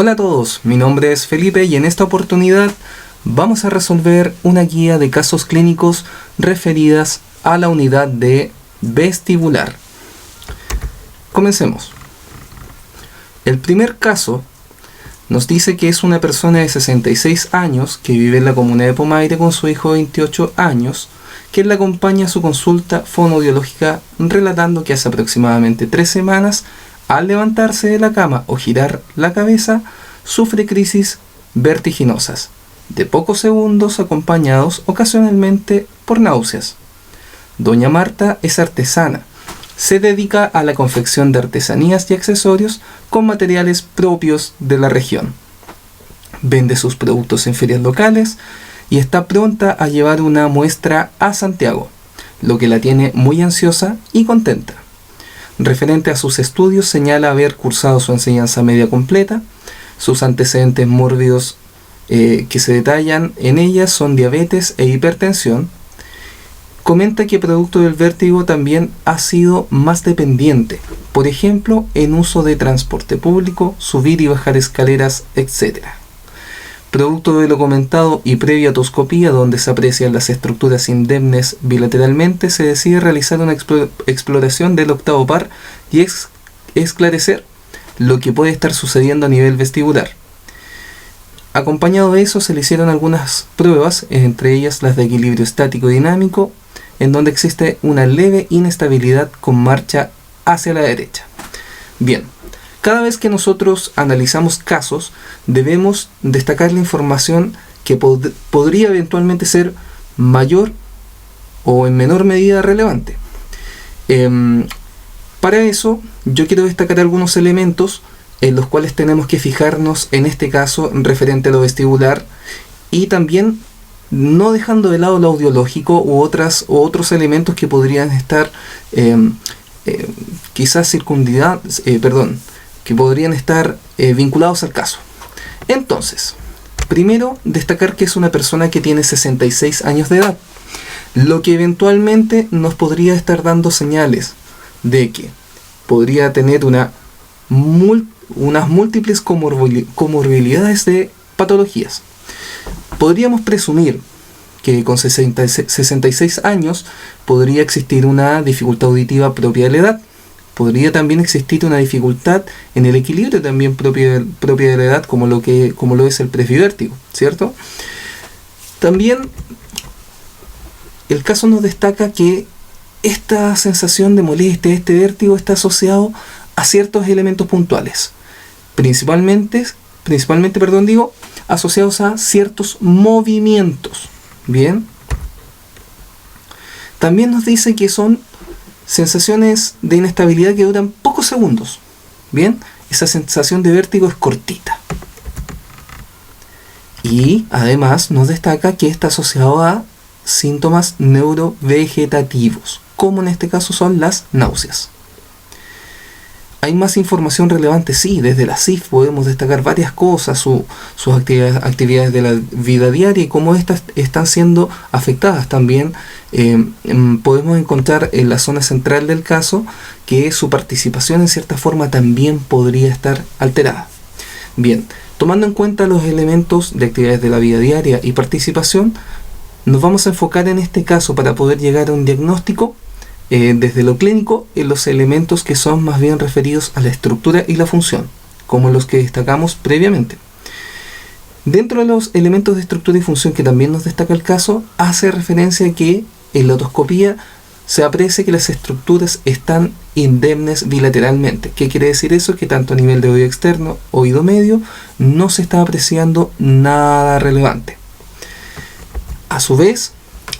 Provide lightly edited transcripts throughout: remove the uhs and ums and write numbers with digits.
Hola a todos, mi nombre es Felipe y en esta oportunidad vamos a resolver una guía de casos clínicos referidas a la unidad de vestibular. Comencemos. El primer caso nos dice que es una persona de 66 años que vive en la comuna de Pomaire con su hijo de 28 años, que le acompaña a su consulta fonoaudiológica relatando que hace aproximadamente 3 semanas, al levantarse de la cama o girar la cabeza, sufre crisis vertiginosas de pocos segundos acompañados ocasionalmente por náuseas. Doña Marta es artesana. Se dedica a la confección de artesanías y accesorios con materiales propios de la región. Vende sus productos en ferias locales y está pronta a llevar una muestra a Santiago, lo que la tiene muy ansiosa y contenta. Referente a sus estudios, señala haber cursado su enseñanza media completa. Sus antecedentes mórbidos que se detallan en ellas son diabetes e hipertensión. Comenta que producto del vértigo también ha sido más dependiente, por ejemplo, en uso de transporte público, subir y bajar escaleras, etc. Producto de lo comentado y previa otoscopía, donde se aprecian las estructuras indemnes bilateralmente, se decide realizar una exploración del octavo par y esclarecer lo que puede estar sucediendo a nivel vestibular. Acompañado de eso, se le hicieron algunas pruebas, entre ellas las de equilibrio estático dinámico, en donde existe una leve inestabilidad con marcha hacia la derecha. Bien, cada vez que nosotros analizamos casos, debemos destacar la información que podría eventualmente ser mayor o en menor medida relevante. Para eso, yo quiero destacar algunos elementos en los cuales tenemos que fijarnos en este caso referente a lo vestibular, y también no dejando de lado lo audiológico u otros elementos que podrían estar quizás que podrían estar vinculados al caso. Entonces, primero destacar que es una persona que tiene 66 años de edad, lo que eventualmente nos podría estar dando señales de que podría tener unas múltiples comorbilidades de patologías. Podríamos presumir que con 66 años podría existir una dificultad auditiva propia de la edad. Podría también existir una dificultad en el equilibrio también propia de la edad, como lo es el presbivértigo, ¿cierto? También el caso nos destaca que esta sensación de molestia, este vértigo, está asociado a ciertos elementos puntuales, principalmente asociados a ciertos movimientos. Bien. También nos dice que son sensaciones de inestabilidad que duran pocos segundos. Bien, esa sensación de vértigo es cortita. Y además nos destaca que está asociado a síntomas neurovegetativos, como en este caso son las náuseas. ¿Hay más información relevante? Sí, desde la CIF podemos destacar varias cosas, sus actividades de la vida diaria y cómo estas están siendo afectadas. También podemos encontrar en la zona central del caso que su participación en cierta forma también podría estar alterada. Bien, tomando en cuenta los elementos de actividades de la vida diaria y participación, nos vamos a enfocar en este caso para poder llegar a un diagnóstico desde lo clínico en los elementos que son más bien referidos a la estructura y la función, como los que destacamos previamente. Dentro de los elementos de estructura y función que también nos destaca el caso, hace referencia a que en la otoscopía se aprecia que las estructuras están indemnes bilateralmente. ¿Qué quiere decir eso? Que tanto a nivel de oído externo, oído medio, no se está apreciando nada relevante. A su vez,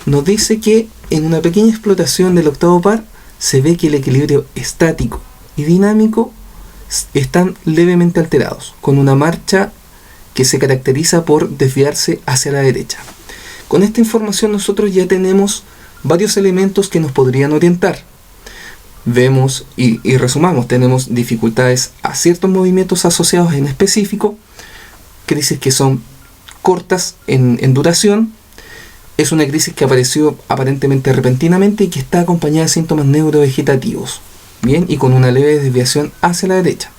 nos dice que en una pequeña exploración del octavo par se ve que el equilibrio estático y dinámico están levemente alterados, con una marcha que se caracteriza por desviarse hacia la derecha. Con esta información nosotros ya tenemos varios elementos que nos podrían orientar. Vemos y resumamos, tenemos dificultades a ciertos movimientos asociados en específico, crisis que son cortas en duración. Es una crisis que apareció aparentemente repentinamente y que está acompañada de síntomas neurovegetativos, bien, y con una leve desviación hacia la derecha.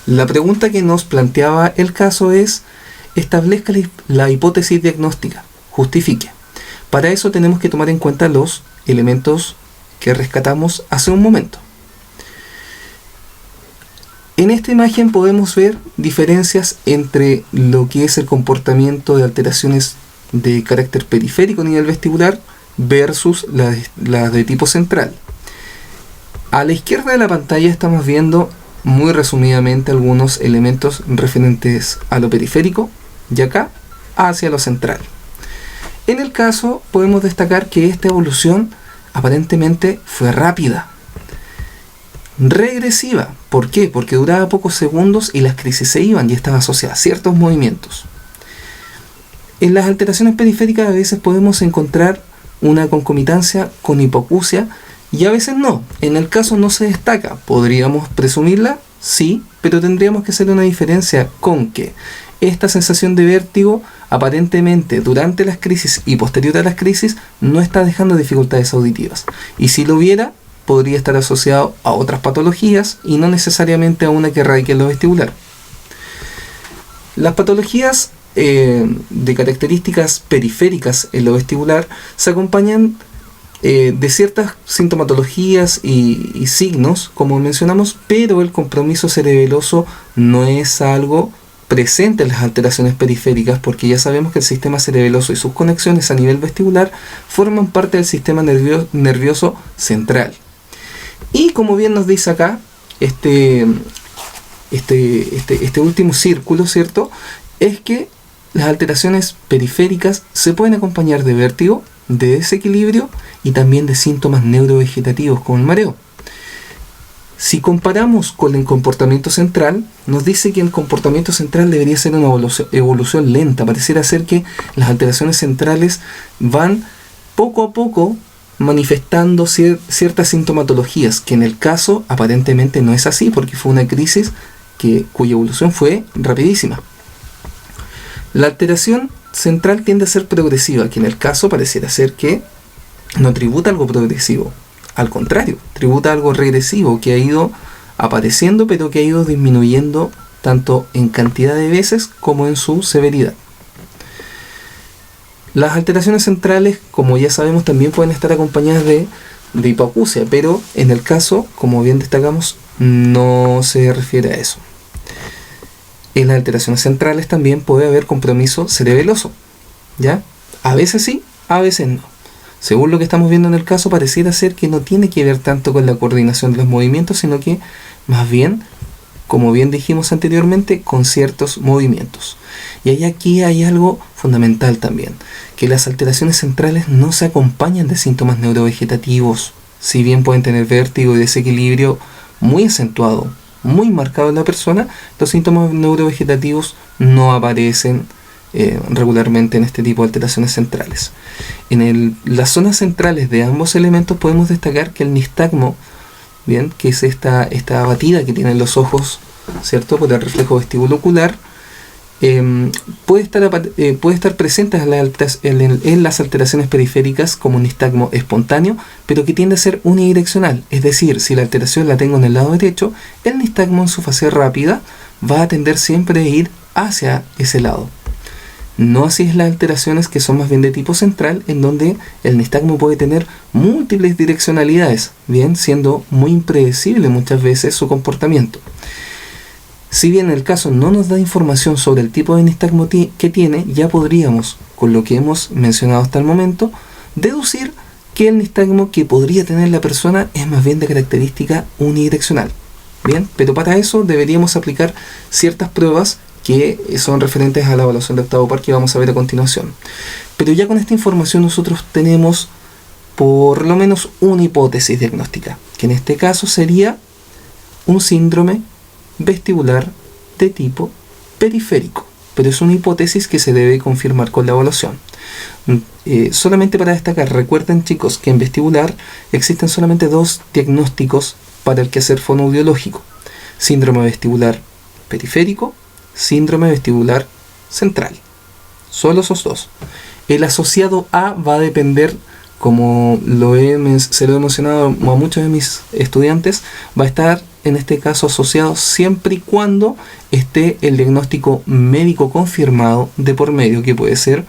La pregunta que nos planteaba el caso es: establezca la hipótesis diagnóstica, justifique. Para eso tenemos que tomar en cuenta los elementos que rescatamos hace un momento. En esta imagen podemos ver diferencias entre lo que es el comportamiento de alteraciones de carácter periférico a nivel vestibular versus las de tipo central. A la izquierda de la pantalla estamos viendo muy resumidamente algunos elementos referentes a lo periférico y acá hacia lo central. En el caso podemos destacar que esta evolución aparentemente fue rápida, regresiva. ¿Por qué? Porque duraba pocos segundos y las crisis se iban y estaban asociadas a ciertos movimientos. En las alteraciones periféricas a veces podemos encontrar una concomitancia con hipoacusia y a veces no. En el caso no se destaca. ¿Podríamos presumirla? Sí, pero tendríamos que hacer una diferencia con que esta sensación de vértigo aparentemente durante las crisis y posterior a las crisis no está dejando dificultades auditivas. Y si lo hubiera, podría estar asociado a otras patologías y no necesariamente a una que radique en lo vestibular. Las patologías de características periféricas en lo vestibular se acompañan de ciertas sintomatologías y signos, como mencionamos, pero el compromiso cerebeloso no es algo presente en las alteraciones periféricas, porque ya sabemos que el sistema cerebeloso y sus conexiones a nivel vestibular forman parte del sistema nervioso central. Y como bien nos dice acá, este último círculo, ¿cierto?, es que las alteraciones periféricas se pueden acompañar de vértigo, de desequilibrio y también de síntomas neurovegetativos como el mareo. Si comparamos con el comportamiento central, nos dice que el comportamiento central debería ser una evolución lenta. Pareciera ser que las alteraciones centrales van poco a poco manifestando ciertas sintomatologías, que en el caso aparentemente no es así, porque fue una crisis cuya evolución fue rapidísima. La alteración central tiende a ser progresiva, que en el caso pareciera ser que no tributa algo progresivo. Al contrario, tributa algo regresivo que ha ido apareciendo, pero que ha ido disminuyendo tanto en cantidad de veces como en su severidad. Las alteraciones centrales, como ya sabemos, también pueden estar acompañadas de hipoacusia, pero en el caso, como bien destacamos, no se refiere a eso. En las alteraciones centrales también puede haber compromiso cerebeloso, ¿ya? A veces sí, a veces no. Según lo que estamos viendo en el caso, pareciera ser que no tiene que ver tanto con la coordinación de los movimientos, sino que más bien, como bien dijimos anteriormente, con ciertos movimientos. Y aquí hay algo fundamental también, que las alteraciones centrales no se acompañan de síntomas neurovegetativos. Si bien pueden tener vértigo y desequilibrio muy acentuado, muy marcado en la persona, los síntomas neurovegetativos no aparecen regularmente en este tipo de alteraciones centrales. En las zonas centrales de ambos elementos podemos destacar que el nistagmo, bien, que es esta batida que tienen los ojos, ¿cierto?, por el reflejo vestibulocular, puede estar presente en las alteraciones periféricas como un nistagmo espontáneo, pero que tiende a ser unidireccional. Es decir, si la alteración la tengo en el lado derecho, el nistagmo en su fase rápida va a tender siempre a ir hacia ese lado. No así es las alteraciones que son más bien de tipo central, en donde el nistagmo puede tener múltiples direccionalidades, bien, siendo muy impredecible muchas veces su comportamiento. Si bien el caso no nos da información sobre el tipo de nistagmo que tiene, ya podríamos, con lo que hemos mencionado hasta el momento, deducir que el nistagmo que podría tener la persona es más bien de característica unidireccional. Bien, pero para eso deberíamos aplicar ciertas pruebas que son referentes a la evaluación de octavo par que vamos a ver a continuación. Pero ya con esta información nosotros tenemos por lo menos una hipótesis diagnóstica, que en este caso sería un síndrome vestibular de tipo periférico, pero es una hipótesis que se debe confirmar con la evaluación. Solamente para destacar, recuerden chicos que en vestibular existen solamente dos diagnósticos para el quehacer fonoaudiológico: síndrome vestibular periférico, síndrome vestibular central. Solo esos dos. El asociado A va a depender, como se lo he mencionado a muchos de mis estudiantes, va a estar en este caso asociado siempre y cuando esté el diagnóstico médico confirmado de por medio, que puede ser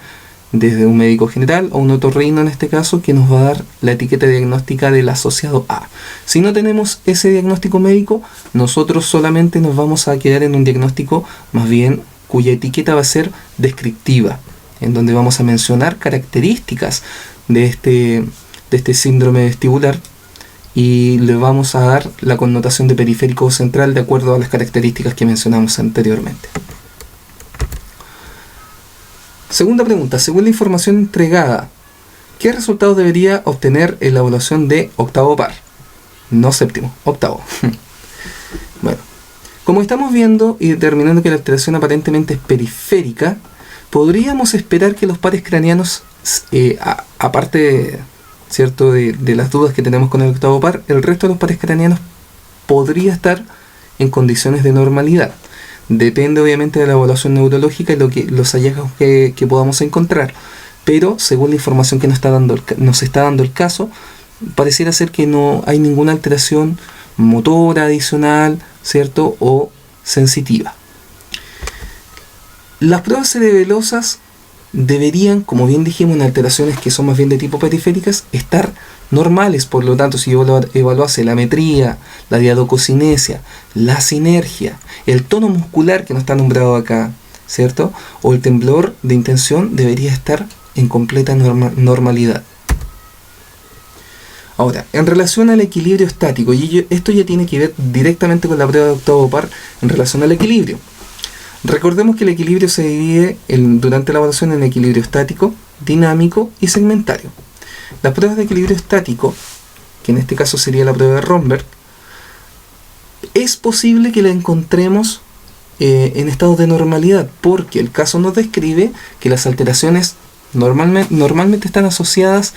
desde un médico general o un otorrino en este caso, que nos va a dar la etiqueta diagnóstica del asociado A. Si no tenemos ese diagnóstico médico, nosotros solamente nos vamos a quedar en un diagnóstico más bien cuya etiqueta va a ser descriptiva, en donde vamos a mencionar características de este síndrome vestibular y le vamos a dar la connotación de periférico o central de acuerdo a las características que mencionamos anteriormente. Segunda pregunta, según la información entregada, ¿qué resultado debería obtener en la evaluación de octavo par? No séptimo, octavo. Bueno, como estamos viendo y determinando que la alteración aparentemente es periférica, podríamos esperar que los pares craneanos, aparte ¿cierto? De las dudas que tenemos con el octavo par, el resto de los pares craneanos podría estar en condiciones de normalidad. Depende obviamente de la evaluación neurológica y los hallazgos que podamos encontrar, pero según la información que nos está dando el caso, pareciera ser que no hay ninguna alteración motora adicional, ¿cierto? O sensitiva. Las pruebas cerebelosas deberían, como bien dijimos, en alteraciones que son más bien de tipo periféricas, estar normales. Por lo tanto, si yo evaluase la metría, la diadococinesia, la sinergia, el tono muscular que no está nombrado acá, ¿cierto? O el temblor de intención, debería estar en completa normalidad. Ahora, en relación al equilibrio estático, y esto ya tiene que ver directamente con la prueba de octavo par en relación al equilibrio. Recordemos que el equilibrio se divide durante la evaluación en equilibrio estático, dinámico y segmentario. Las pruebas de equilibrio estático, que en este caso sería la prueba de Romberg, es posible que la encontremos en estados de normalidad, porque el caso nos describe que las alteraciones normalmente están asociadas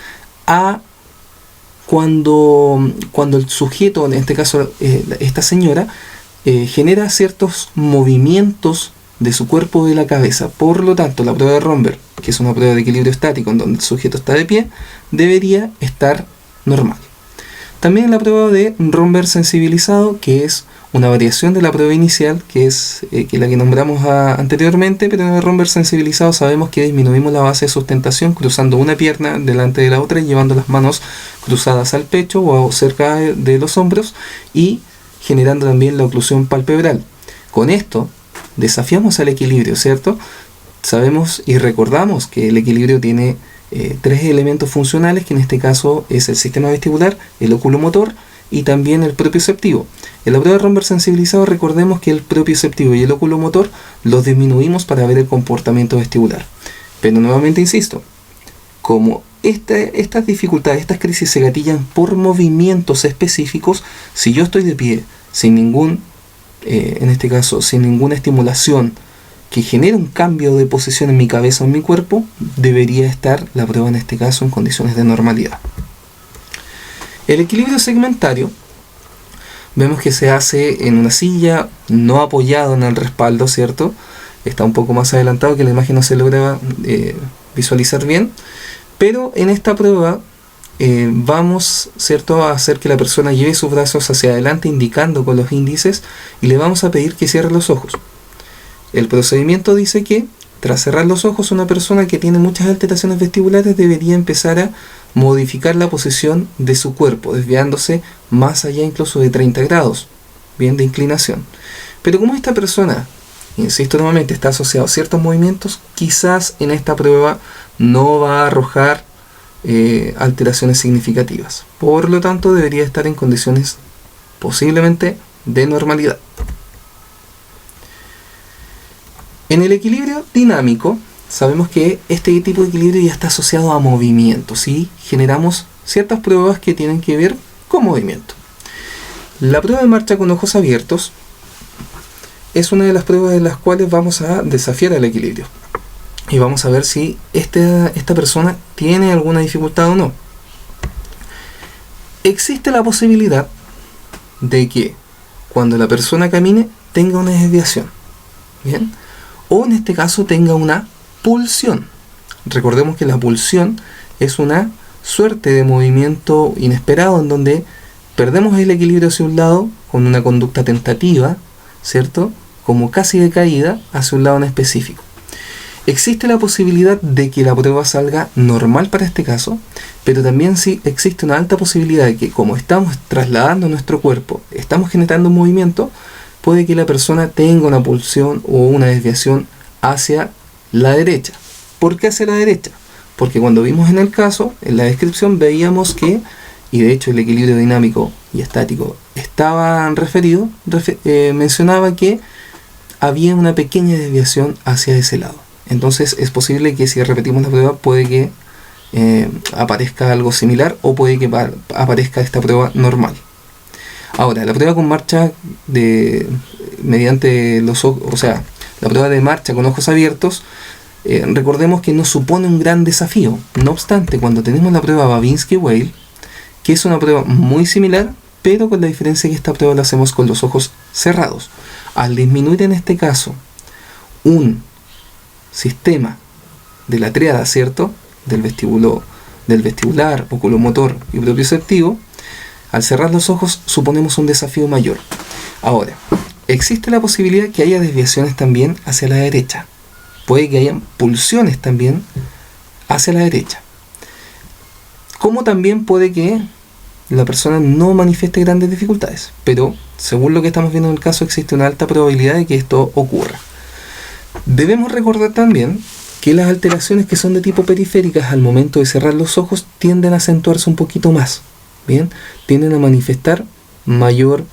a cuando el sujeto, en este caso esta señora, genera ciertos movimientos de su cuerpo de la cabeza. Por lo tanto, la prueba de Romberg, que es una prueba de equilibrio estático en donde el sujeto está de pie, debería estar normal. También la prueba de Romberg sensibilizado, que es una variación de la prueba inicial, que es la que nombramos anteriormente, pero en el Romberg sensibilizado sabemos que disminuimos la base de sustentación cruzando una pierna delante de la otra y llevando las manos cruzadas al pecho o cerca de los hombros y generando también la oclusión palpebral. Con esto desafiamos al equilibrio, ¿cierto? Sabemos y recordamos que el equilibrio tiene tres elementos funcionales, que en este caso es el sistema vestibular, el oculomotor y también el propioceptivo. En la prueba de Romberg sensibilizado recordemos que el propioceptivo y el oculomotor los disminuimos para ver el comportamiento vestibular. Pero nuevamente insisto, como estas dificultades, estas crisis se gatillan por movimientos específicos, si yo estoy de pie sin en este caso, sin ninguna estimulación que genere un cambio de posición en mi cabeza o en mi cuerpo, debería estar la prueba en este caso en condiciones de normalidad. El equilibrio segmentario vemos que se hace en una silla, no apoyado en el respaldo, ¿cierto? Está un poco más adelantado, que la imagen no se logra visualizar bien, pero en esta prueba vamos, ¿cierto?, a hacer que la persona lleve sus brazos hacia adelante indicando con los índices y le vamos a pedir que cierre los ojos. El procedimiento dice que tras cerrar los ojos, una persona que tiene muchas alteraciones vestibulares debería empezar a modificar la posición de su cuerpo, desviándose más allá incluso de 30 grados, bien, de inclinación. Pero como esta persona, insisto nuevamente, está asociado a ciertos movimientos, quizás en esta prueba no va a arrojar alteraciones significativas. Por lo tanto, debería estar en condiciones posiblemente de normalidad. En el equilibrio dinámico, sabemos que este tipo de equilibrio ya está asociado a movimiento, ¿sí? Generamos ciertas pruebas que tienen que ver con movimiento. La prueba de marcha con ojos abiertos es una de las pruebas en las cuales vamos a desafiar el equilibrio. Y vamos a ver si esta persona tiene alguna dificultad o no. Existe la posibilidad de que cuando la persona camine tenga una desviación, ¿bien? O en este caso tenga una pulsión. Recordemos que la pulsión es una suerte de movimiento inesperado en donde perdemos el equilibrio hacia un lado con una conducta tentativa, ¿cierto? Como casi de caída hacia un lado en específico. Existe la posibilidad de que la prueba salga normal para este caso, pero también sí existe una alta posibilidad de que, como estamos trasladando nuestro cuerpo, estamos generando un movimiento, puede que la persona tenga una pulsión o una desviación hacia la derecha. ¿Por qué hacia la derecha? Porque cuando vimos en el caso, en la descripción veíamos que, y de hecho el equilibrio dinámico y estático estaban referidos, mencionaba que había una pequeña desviación hacia ese lado. Entonces es posible que si repetimos la prueba puede que aparezca algo similar o puede que aparezca esta prueba normal. Ahora, la prueba con marcha mediante los ojos, o sea, la prueba de marcha con ojos abiertos, recordemos que no supone un gran desafío. No obstante, cuando tenemos la prueba Babinski-Weil, que es una prueba muy similar, pero con la diferencia que esta prueba la hacemos con los ojos cerrados. Al disminuir en este caso un sistema de la tríada, ¿cierto? Del vestibular, oculomotor y propioceptivo, al cerrar los ojos suponemos un desafío mayor. Ahora, existe la posibilidad que haya desviaciones también hacia la derecha. Puede que haya pulsiones también hacia la derecha. Como también puede que la persona no manifieste grandes dificultades, pero según lo que estamos viendo en el caso existe una alta probabilidad de que esto ocurra. Debemos recordar también que las alteraciones que son de tipo periféricas al momento de cerrar los ojos tienden a acentuarse un poquito más, ¿bien? Tienden a manifestar mayor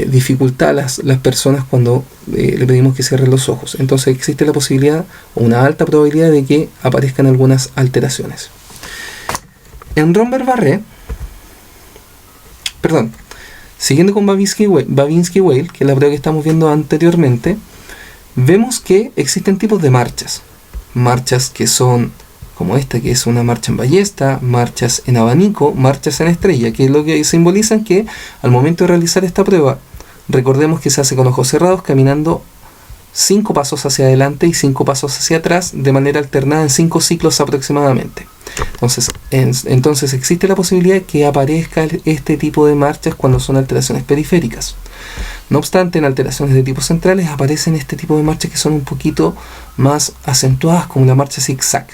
dificultad a las personas cuando le pedimos que cierren los ojos. Entonces existe la posibilidad o una alta probabilidad de que aparezcan algunas alteraciones. En Romberg-Barré, siguiendo con Babinski-Weil, que es la prueba que estamos viendo anteriormente, vemos que existen tipos de marchas. Marchas que son como esta, que es una marcha en ballesta, marchas en abanico, marchas en estrella, que es lo que simbolizan que al momento de realizar esta prueba, recordemos que se hace con ojos cerrados, caminando 5 pasos hacia adelante y 5 pasos hacia atrás, de manera alternada en 5 ciclos aproximadamente. Entonces existe la posibilidad de que aparezca este tipo de marchas cuando son alteraciones periféricas. No obstante, en alteraciones de tipo centrales aparecen este tipo de marchas que son un poquito más acentuadas, como la marcha zigzag.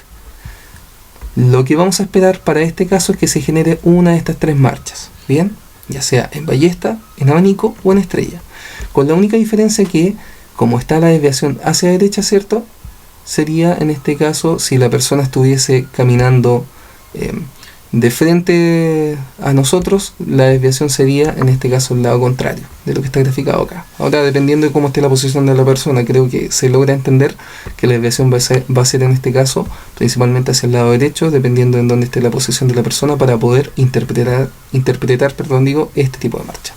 Lo que vamos a esperar para este caso es que se genere una de estas 3 marchas, ¿bien? Ya sea en ballesta, en abanico o en estrella. Con la única diferencia que, como está la desviación hacia la derecha, ¿cierto? Sería en este caso si la persona estuviese caminando de frente a nosotros, la desviación sería en este caso el lado contrario de lo que está graficado acá. Ahora, dependiendo de cómo esté la posición de la persona, creo que se logra entender que la desviación va a ser en este caso principalmente hacia el lado derecho, dependiendo de dónde esté la posición de la persona para poder interpretar este tipo de marcha.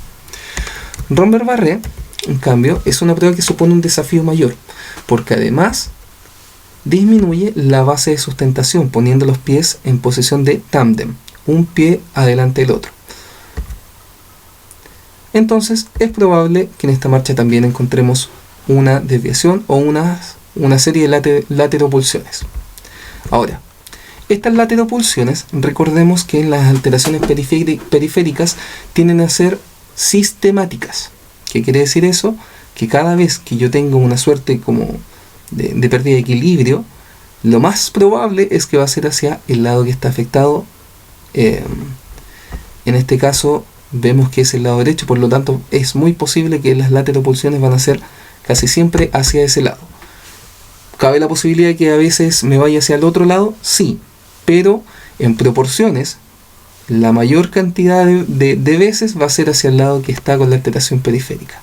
Romberg-Barré, en cambio, es una prueba que supone un desafío mayor, porque además disminuye la base de sustentación, poniendo los pies en posición de tándem, un pie adelante del otro. Entonces es probable que en esta marcha también encontremos una desviación o una serie de lateropulsiones. Ahora, estas lateropulsiones, recordemos que en las alteraciones periféricas tienden a ser sistemáticas. ¿Qué quiere decir eso? Que cada vez que yo tengo una suerte como de pérdida de equilibrio, lo más probable es que va a ser hacia el lado que está afectado. En este caso vemos que es el lado derecho, por lo tanto es muy posible que las lateropulsiones van a ser casi siempre hacia ese lado. ¿Cabe la posibilidad de que a veces me vaya hacia el otro lado? Sí, pero en proporciones la mayor cantidad de veces va a ser hacia el lado que está con la alteración periférica.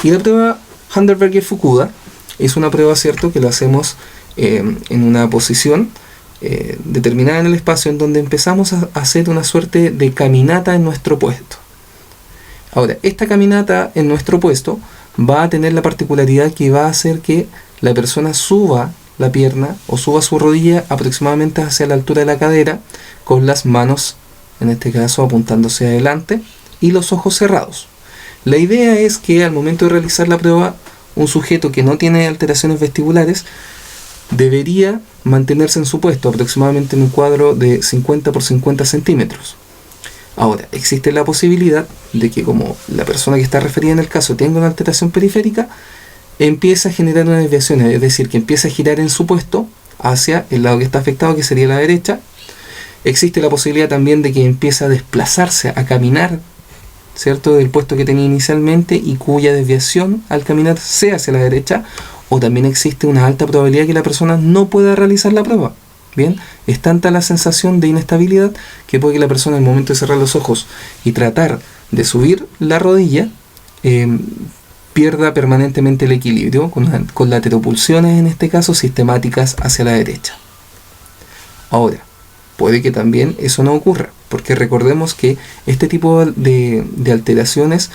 Y la prueba Handelberger-Fukuda es una prueba, ¿cierto?, que lo hacemos en una posición determinada en el espacio, en donde empezamos a hacer una suerte de caminata en nuestro puesto. Ahora, esta caminata en nuestro puesto va a tener la particularidad que va a hacer que la persona suba la pierna o suba su rodilla aproximadamente hacia la altura de la cadera, con las manos, en este caso, apuntándose adelante y los ojos cerrados. La idea es que al momento de realizar la prueba, un sujeto que no tiene alteraciones vestibulares debería mantenerse en su puesto, aproximadamente en un cuadro de 50 por 50 centímetros. Ahora, existe la posibilidad de que como la persona que está referida en el caso tenga una alteración periférica, empieza a generar una desviación, es decir, que empieza a girar en su puesto hacia el lado que está afectado, que sería la derecha. Existe la posibilidad también de que empiece a desplazarse, a caminar, ¿cierto?, del puesto que tenía inicialmente y cuya desviación al caminar sea hacia la derecha, o también existe una alta probabilidad que la persona no pueda realizar la prueba. Bien, es tanta la sensación de inestabilidad que puede que la persona al momento de cerrar los ojos y tratar de subir la rodilla pierda permanentemente el equilibrio con lateropulsiones, en este caso sistemáticas hacia la derecha. Ahora, puede que también eso no ocurra, porque recordemos que este tipo de alteraciones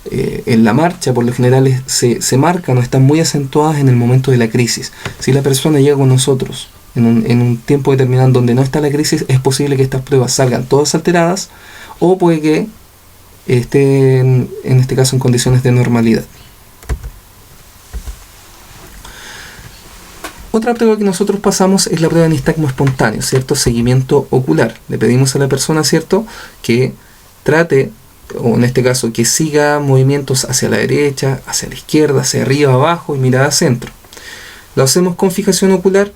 en la marcha por lo general se marcan o están muy acentuadas en el momento de la crisis. Si la persona llega con nosotros en un tiempo determinado donde no está la crisis, es posible que estas pruebas salgan todas alteradas, o puede que estén, en este caso, en condiciones de normalidad. Otra prueba que nosotros pasamos es la prueba de nistagmo espontáneo, ¿cierto? Seguimiento ocular. Le pedimos a la persona, ¿cierto?, que trate, o en este caso, que siga movimientos hacia la derecha, hacia la izquierda, hacia arriba, abajo y mirada a centro. Lo hacemos con fijación ocular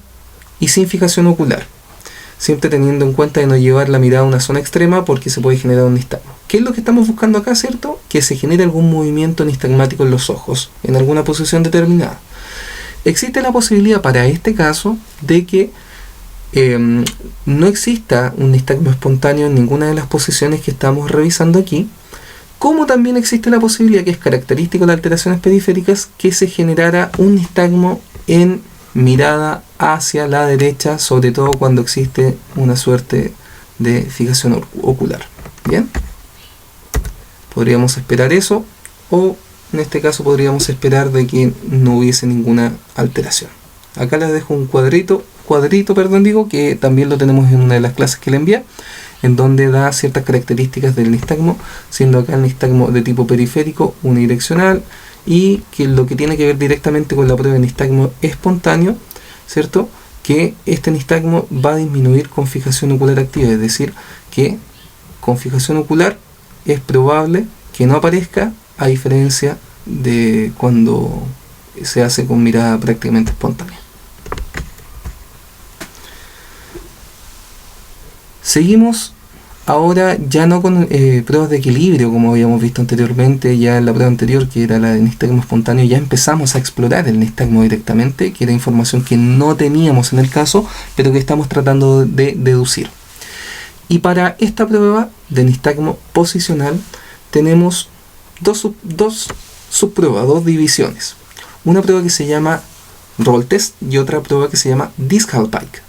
y sin fijación ocular, siempre teniendo en cuenta de no llevar la mirada a una zona extrema porque se puede generar un nistagmo. ¿Qué es lo que estamos buscando acá, cierto? Que se genere algún movimiento nistagmático en los ojos, en alguna posición determinada. Existe la posibilidad para este caso de que no exista un nistagmo espontáneo en ninguna de las posiciones que estamos revisando aquí, como también existe la posibilidad, que es característico de las alteraciones periféricas, que se generara un nistagmo en mirada hacia la derecha, sobre todo cuando existe una suerte de fijación ocular. Bien, podríamos esperar eso, o en este caso podríamos esperar de que no hubiese ninguna alteración. Acá les dejo un cuadrito, que también lo tenemos en una de las clases que le envié, en donde da ciertas características del nistagmo, siendo acá el nistagmo de tipo periférico, unidireccional, y que lo que tiene que ver directamente con la prueba de nistagmo espontáneo, ¿cierto?, que este nistagmo va a disminuir con fijación ocular activa, es decir, que con fijación ocular es probable que no aparezca, a diferencia de cuando se hace con mirada prácticamente espontánea. Seguimos ahora ya no con pruebas de equilibrio como habíamos visto anteriormente. Ya en la prueba anterior, que era la de nistagmo espontáneo, ya empezamos a explorar el nistagmo directamente, que era información que no teníamos en el caso, pero que estamos tratando de deducir. Y para esta prueba de nistagmo posicional tenemos dos subpruebas, dos divisiones. Una prueba que se llama Roll Test y otra prueba que se llama Discal-Pike.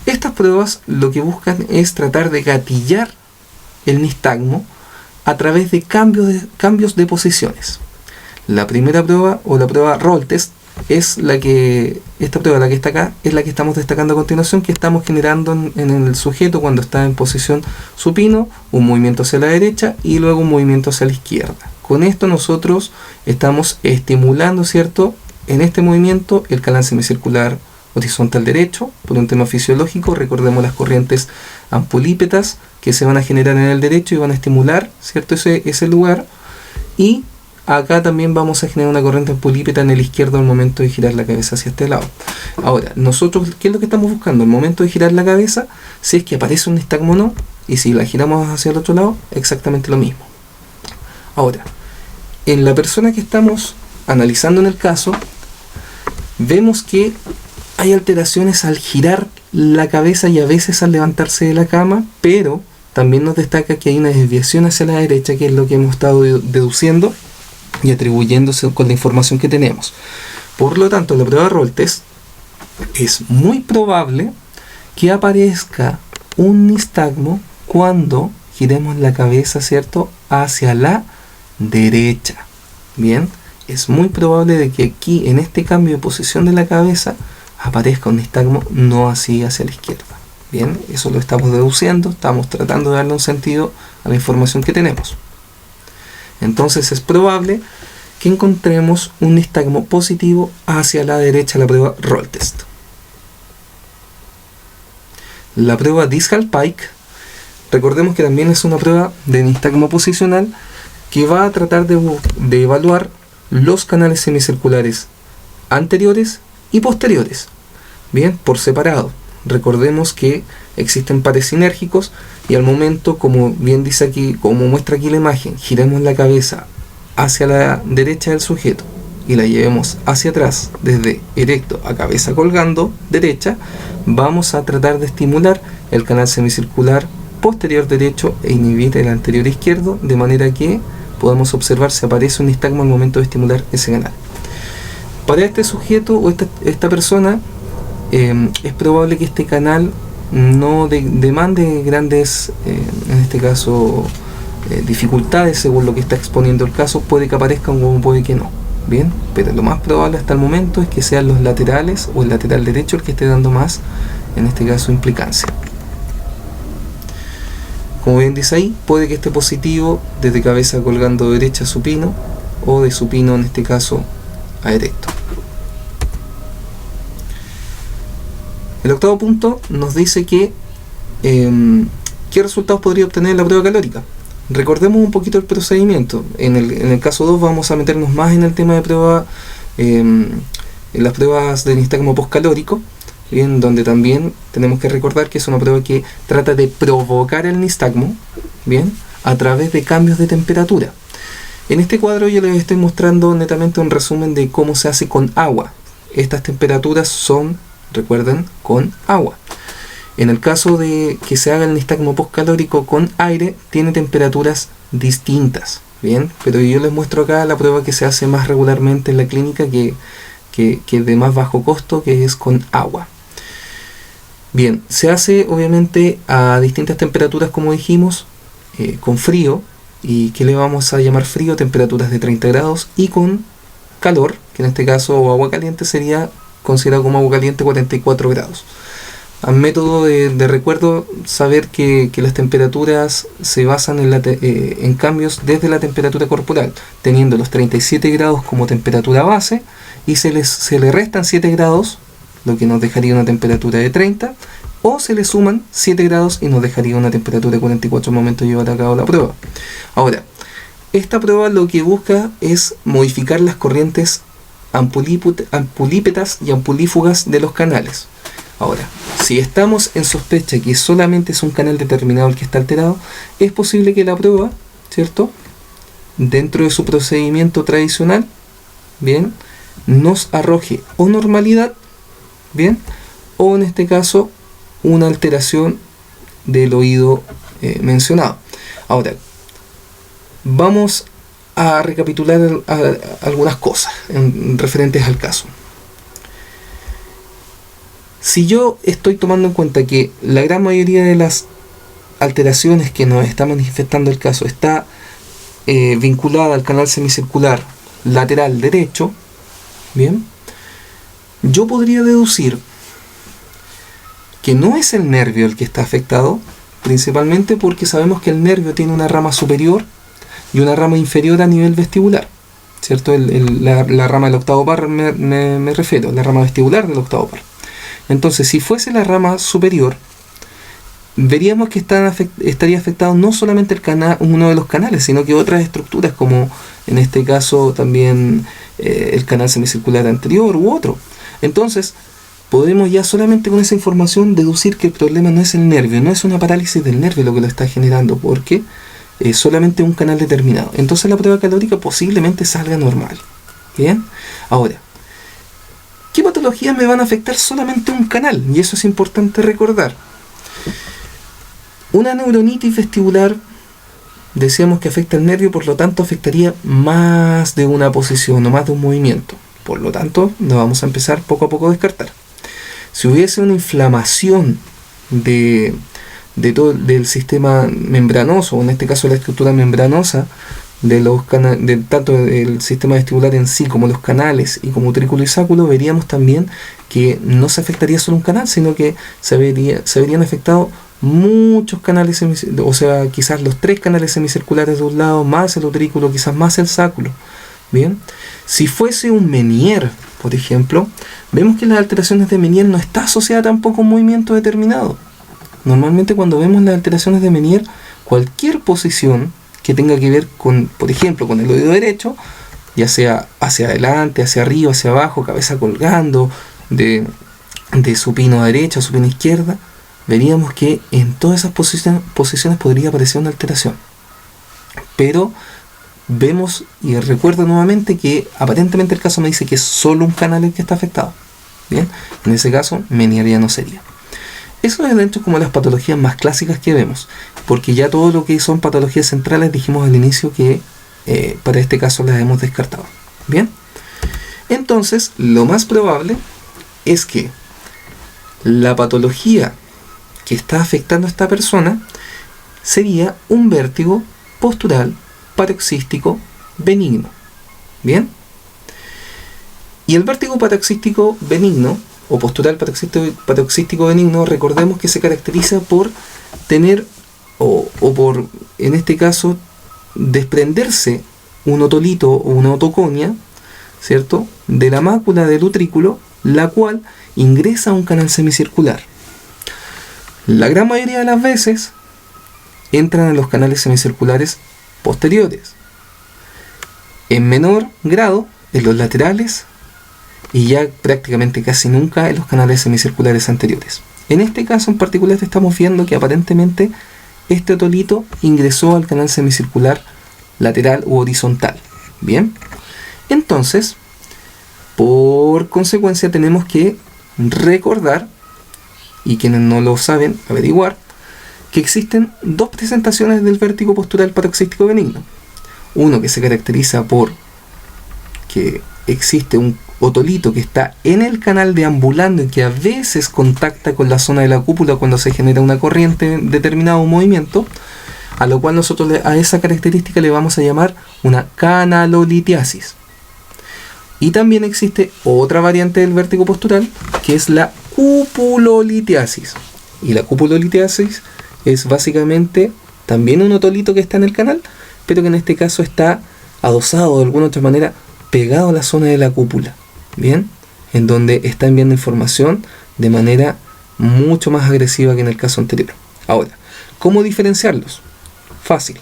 Estas pruebas lo que buscan es tratar de gatillar el nistagmo a través de cambios de posiciones. La primera prueba, o la prueba Roll Test, es esta prueba, la que está acá, es la que estamos destacando a continuación, que estamos generando en el sujeto cuando está en posición supino, un movimiento hacia la derecha y luego un movimiento hacia la izquierda. Con esto nosotros estamos estimulando, ¿cierto?, en este movimiento el canal semicircular horizontal derecho, por un tema fisiológico. Recordemos las corrientes ampulípetas que se van a generar en el derecho y van a estimular, ¿cierto?, ese lugar. Y acá también vamos a generar una corriente ampulípeta en el izquierdo al momento de girar la cabeza hacia este lado. Ahora, nosotros, ¿qué es lo que estamos buscando? Al momento de girar la cabeza, si es que aparece un nistagmo o no, y si la giramos hacia el otro lado, exactamente lo mismo. Ahora, en la persona que estamos analizando en el caso, vemos que hay alteraciones al girar la cabeza y a veces al levantarse de la cama, pero también nos destaca que hay una desviación hacia la derecha, que es lo que hemos estado deduciendo y atribuyéndose con la información que tenemos. Por lo tanto, en la prueba de Roll Test es muy probable que aparezca un nistagmo cuando giremos la cabeza, ¿cierto?, hacia la derecha. Bien, es muy probable de que aquí, en este cambio de posición de la cabeza, aparezca un nistagmo, no así hacia la izquierda. Bien, eso lo estamos deduciendo, estamos tratando de darle un sentido a la información que tenemos. Entonces es probable que encontremos un nistagmo positivo hacia la derecha en la prueba Roll Test. La prueba Discal-Pike recordemos que también es una prueba de nistagmo posicional que va a tratar de evaluar los canales semicirculares anteriores y posteriores, bien, por separado. Recordemos que existen pares sinérgicos y al momento, como bien dice aquí, como muestra aquí la imagen, giremos la cabeza hacia la derecha del sujeto y la llevemos hacia atrás desde erecto a cabeza colgando derecha, vamos a tratar de estimular el canal semicircular posterior derecho e inhibir el anterior izquierdo, de manera que podamos observar si aparece un nistagmo al momento de estimular ese canal. Para este sujeto o esta persona es probable que este canal no demande grandes, en este caso, dificultades según lo que está exponiendo el caso. Puede que aparezcan como puede que no. Bien, pero lo más probable hasta el momento es que sean los laterales o el lateral derecho el que esté dando más, en este caso, implicancia. Como bien dice ahí, puede que esté positivo desde cabeza colgando derecha a supino o de supino, en este caso, a erecto. El octavo punto nos dice que ¿qué resultados podría obtener la prueba calórica? Recordemos un poquito el procedimiento. En el caso 2 vamos a meternos más en el tema de prueba, en las pruebas de nistagmo postcalórico, bien, donde también tenemos que recordar que es una prueba que trata de provocar el nistagmo, bien, a través de cambios de temperatura. En este cuadro yo les estoy mostrando netamente un resumen de cómo se hace con agua. Estas temperaturas son, recuerden, con agua. En el caso de que se haga el nistagmo postcalórico con aire, tiene temperaturas distintas, bien, pero yo les muestro acá la prueba que se hace más regularmente en la clínica, que de más bajo costo, que es con agua. Bien, se hace obviamente a distintas temperaturas, como dijimos, con frío, y que le vamos a llamar frío, temperaturas de 30 grados, y con calor, que en este caso, o agua caliente, sería considerado como agua caliente 44 grados. A método de recuerdo, saber que las temperaturas se basan en cambios desde la temperatura corporal, teniendo los 37 grados como temperatura base, y se le restan 7 grados, lo que nos dejaría una temperatura de 30, o se le suman 7 grados y nos dejaría una temperatura de 44 al momento de llevar a cabo la prueba. Ahora, esta prueba lo que busca es modificar las corrientes ampulípetas y ampulífugas de los canales. Ahora, si estamos en sospecha que solamente es un canal determinado el que está alterado, es posible que la prueba, ¿cierto?, dentro de su procedimiento tradicional, bien, nos arroje o normalidad, bien, o en este caso una alteración del oído mencionado. Ahora, vamos a recapitular algunas cosas referentes al caso. Si yo estoy tomando en cuenta que la gran mayoría de las alteraciones que nos está manifestando el caso está vinculada al canal semicircular lateral derecho, bien, yo podría deducir que no es el nervio el que está afectado, principalmente porque sabemos que el nervio tiene una rama superior y una rama inferior a nivel vestibular, ¿cierto? La rama del octavo par me refiero, la rama vestibular del octavo par. Entonces, si fuese la rama superior, veríamos que estaría afectado no solamente uno de los canales, sino que otras estructuras, como en este caso también el canal semicircular anterior u otro. Entonces, podemos ya solamente con esa información deducir que el problema no es el nervio, no es una parálisis del nervio lo que lo está generando, porque es solamente un canal determinado. Entonces la prueba calórica posiblemente salga normal. Bien, ahora, ¿qué patologías me van a afectar solamente un canal? Y eso es importante recordar. Una neuronitis vestibular, decíamos que afecta el nervio, por lo tanto afectaría más de una posición o más de un movimiento. Por lo tanto, nos vamos a empezar poco a poco a descartar. Si hubiese una inflamación del sistema membranoso, o en este caso la estructura membranosa, tanto del sistema vestibular en sí como los canales y como utrículo y sáculo, veríamos también que no se afectaría solo un canal, sino que se verían afectados muchos canales, o sea, quizás los 3 canales semicirculares de un lado, más el utrículo, quizás más el sáculo. Bien, si fuese un Meniere, por ejemplo, vemos que las alteraciones de Meniere no está asociada tampoco a un movimiento determinado. normalmente cuando vemos las alteraciones de Meniere, cualquier posición que tenga que ver con, por ejemplo, con el oído derecho, ya sea hacia adelante, hacia arriba, hacia abajo, cabeza colgando, de supino a derecha, supino a izquierda, veríamos que en todas esas posiciones podría aparecer una alteración. Pero vemos, y recuerdo nuevamente, que aparentemente el caso me dice que es solo un canal el que está afectado. Bien, en ese caso Meniere ya no sería. Eso es dentro como las patologías más clásicas que vemos, porque ya todo lo que son patologías centrales dijimos al inicio que para este caso las hemos descartado. Bien, entonces lo más probable es que la patología que está afectando a esta persona sería un vértigo postural paroxístico benigno. Bien, y el vértigo paroxístico benigno o postural paroxístico benigno, recordemos que se caracteriza por tener o por, en este caso, desprenderse un otolito o una otoconia, ¿cierto?, de la mácula del utrículo, la cual ingresa a un canal semicircular. La gran mayoría de las veces entran en los canales semicirculares posteriores, en menor grado en los laterales y ya prácticamente casi nunca en los canales semicirculares anteriores. En este caso en particular estamos viendo que aparentemente este otolito ingresó al canal semicircular lateral u horizontal. Bien, entonces por consecuencia tenemos que recordar, y quienes no lo saben averiguar, que existen dos presentaciones del vértigo postural paroxístico benigno. Uno que se caracteriza por que existe un otolito que está en el canal deambulando y que a veces contacta con la zona de la cúpula cuando se genera una corriente en determinado movimiento, a lo cual nosotros a esa característica le vamos a llamar una canalolitiasis. Y también existe otra variante del vértigo postural que es la cupulolitiasis. Y la cupulolitiasis es básicamente también un otolito que está en el canal, pero que en este caso está adosado de alguna otra manera pegado a la zona de la cúpula, bien, en donde está enviando información de manera mucho más agresiva que en el caso anterior. Ahora, ¿cómo diferenciarlos? Fácil.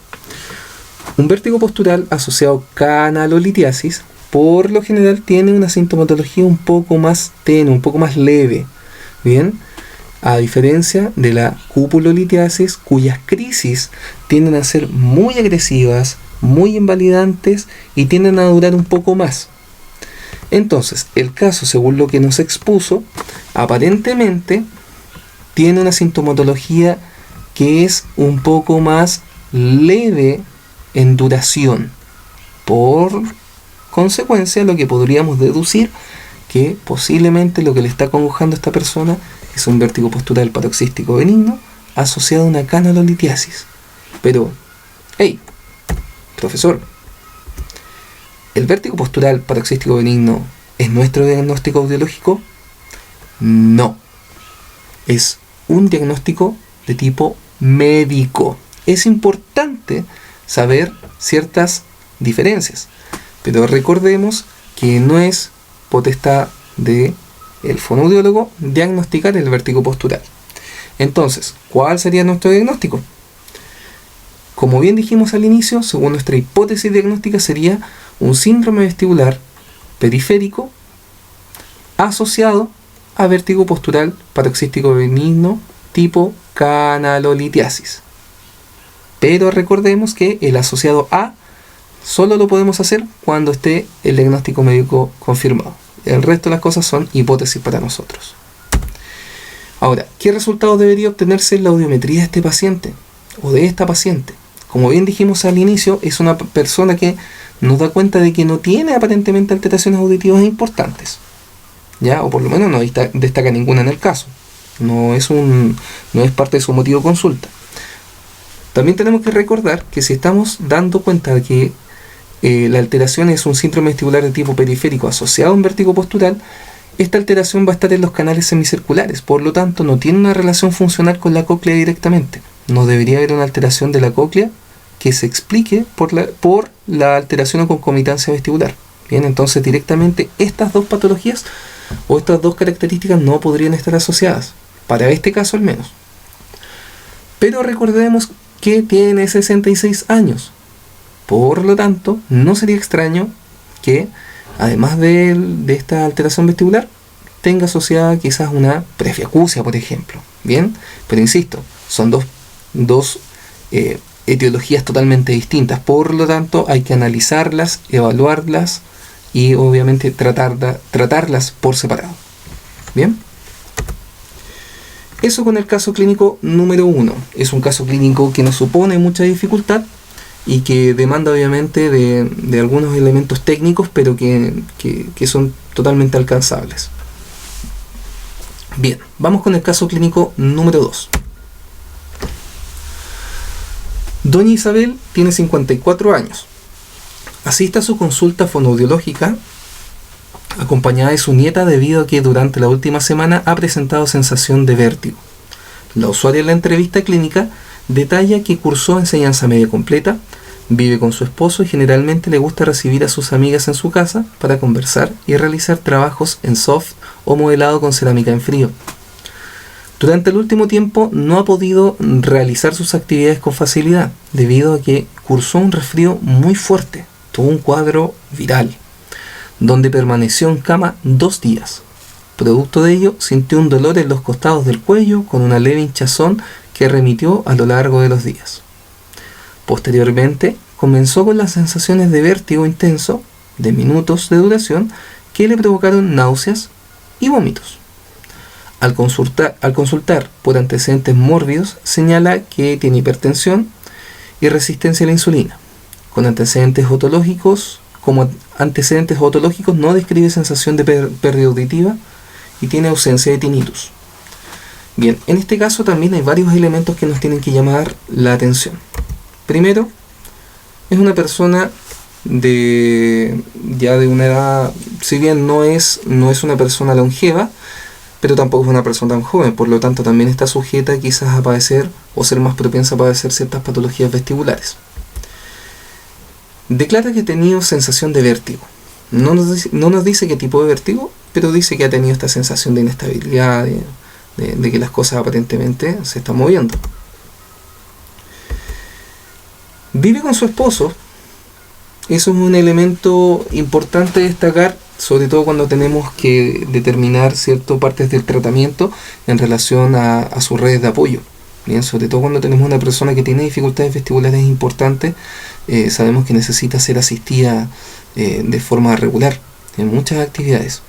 Un vértigo postural asociado a canalolitiasis por lo general tiene una sintomatología un poco más tenue, un poco más leve, bien, a diferencia de la cupulolitiasis, cuyas crisis tienden a ser muy agresivas, muy invalidantes y tienden a durar un poco más. Entonces, el caso, según lo que nos expuso, aparentemente tiene una sintomatología que es un poco más leve en duración. Por consecuencia, lo que podríamos deducir que posiblemente lo que le está acongojando a esta persona es un vértigo postural paroxístico benigno asociado a una canalolitiasis. Pero, hey, profesor, ¿el vértigo postural paroxístico benigno es nuestro diagnóstico audiológico? No. Es un diagnóstico de tipo médico. Es importante saber ciertas diferencias, pero recordemos que no es potestad del fonoaudiólogo diagnosticar el vértigo postural. Entonces, ¿cuál sería nuestro diagnóstico? Como bien dijimos al inicio, según nuestra hipótesis diagnóstica sería un síndrome vestibular periférico asociado a vértigo postural paroxístico benigno tipo canalolitiasis. Pero recordemos que el asociado a solo lo podemos hacer cuando esté el diagnóstico médico confirmado. El resto de las cosas son hipótesis para nosotros. Ahora, ¿qué resultados debería obtenerse en la audiometría de este paciente o de esta paciente? Como bien dijimos al inicio, es una persona que nos da cuenta de que no tiene aparentemente alteraciones auditivas importantes, ¿ya? O por lo menos no destaca ninguna en el caso. No es parte de su motivo de consulta. También tenemos que recordar que si estamos dando cuenta de que la alteración es un síndrome vestibular de tipo periférico asociado a un vértigo postural, esta alteración va a estar en los canales semicirculares, por lo tanto no tiene una relación funcional con la cóclea directamente. No debería haber una alteración de la cóclea que se explique por la alteración o concomitancia vestibular. Bien, entonces directamente estas dos patologías o estas dos características no podrían estar asociadas, para este caso al menos. Pero recordemos que tiene 66 años. Por lo tanto, no sería extraño que, además de esta alteración vestibular, tenga asociada quizás una presbiacusia, por ejemplo. Bien, pero insisto, son dos etiologías totalmente distintas. Por lo tanto, hay que analizarlas, evaluarlas y obviamente tratarlas por separado. Bien. Eso con el caso clínico número 1. Es un caso clínico que nos supone mucha dificultad y que demanda obviamente de algunos elementos técnicos, pero que son totalmente alcanzables. Bien, vamos con el caso clínico número 2. Doña Isabel tiene 54 años. Asiste a su consulta fonoaudiológica acompañada de su nieta debido a que durante la última semana ha presentado sensación de vértigo. La usuaria en la entrevista clínica detalla que cursó enseñanza media completa, vive con su esposo y generalmente le gusta recibir a sus amigas en su casa para conversar y realizar trabajos en soft o modelado con cerámica en frío. Durante el último tiempo no ha podido realizar sus actividades con facilidad debido a que cursó un resfrío muy fuerte, tuvo un cuadro viral, donde permaneció en cama 2 días. Producto de ello, sintió un dolor en los costados del cuello con una leve hinchazón que remitió a lo largo de los días. Posteriormente, comenzó con las sensaciones de vértigo intenso de minutos de duración que le provocaron náuseas y vómitos. Al consultar por antecedentes mórbidos, señala que tiene hipertensión y resistencia a la insulina. Como antecedentes otológicos no describe sensación de pérdida auditiva y tiene ausencia de tinnitus. Bien, en este caso también hay varios elementos que nos tienen que llamar la atención. Primero, es una persona ya de una edad, si bien no es una persona longeva, pero tampoco es una persona tan joven, por lo tanto también está sujeta quizás a padecer o ser más propensa a padecer ciertas patologías vestibulares. Declara que ha tenido sensación de vértigo. No nos dice qué tipo de vértigo, pero dice que ha tenido esta sensación de inestabilidad, de que las cosas aparentemente se están moviendo. Vive con su esposo. Eso es un elemento importante de destacar, sobre todo cuando tenemos que determinar ciertas partes del tratamiento en relación a sus redes de apoyo. Bien, sobre todo cuando tenemos una persona que tiene dificultades vestibulares importantes, sabemos que necesita ser asistida de forma regular en muchas actividades.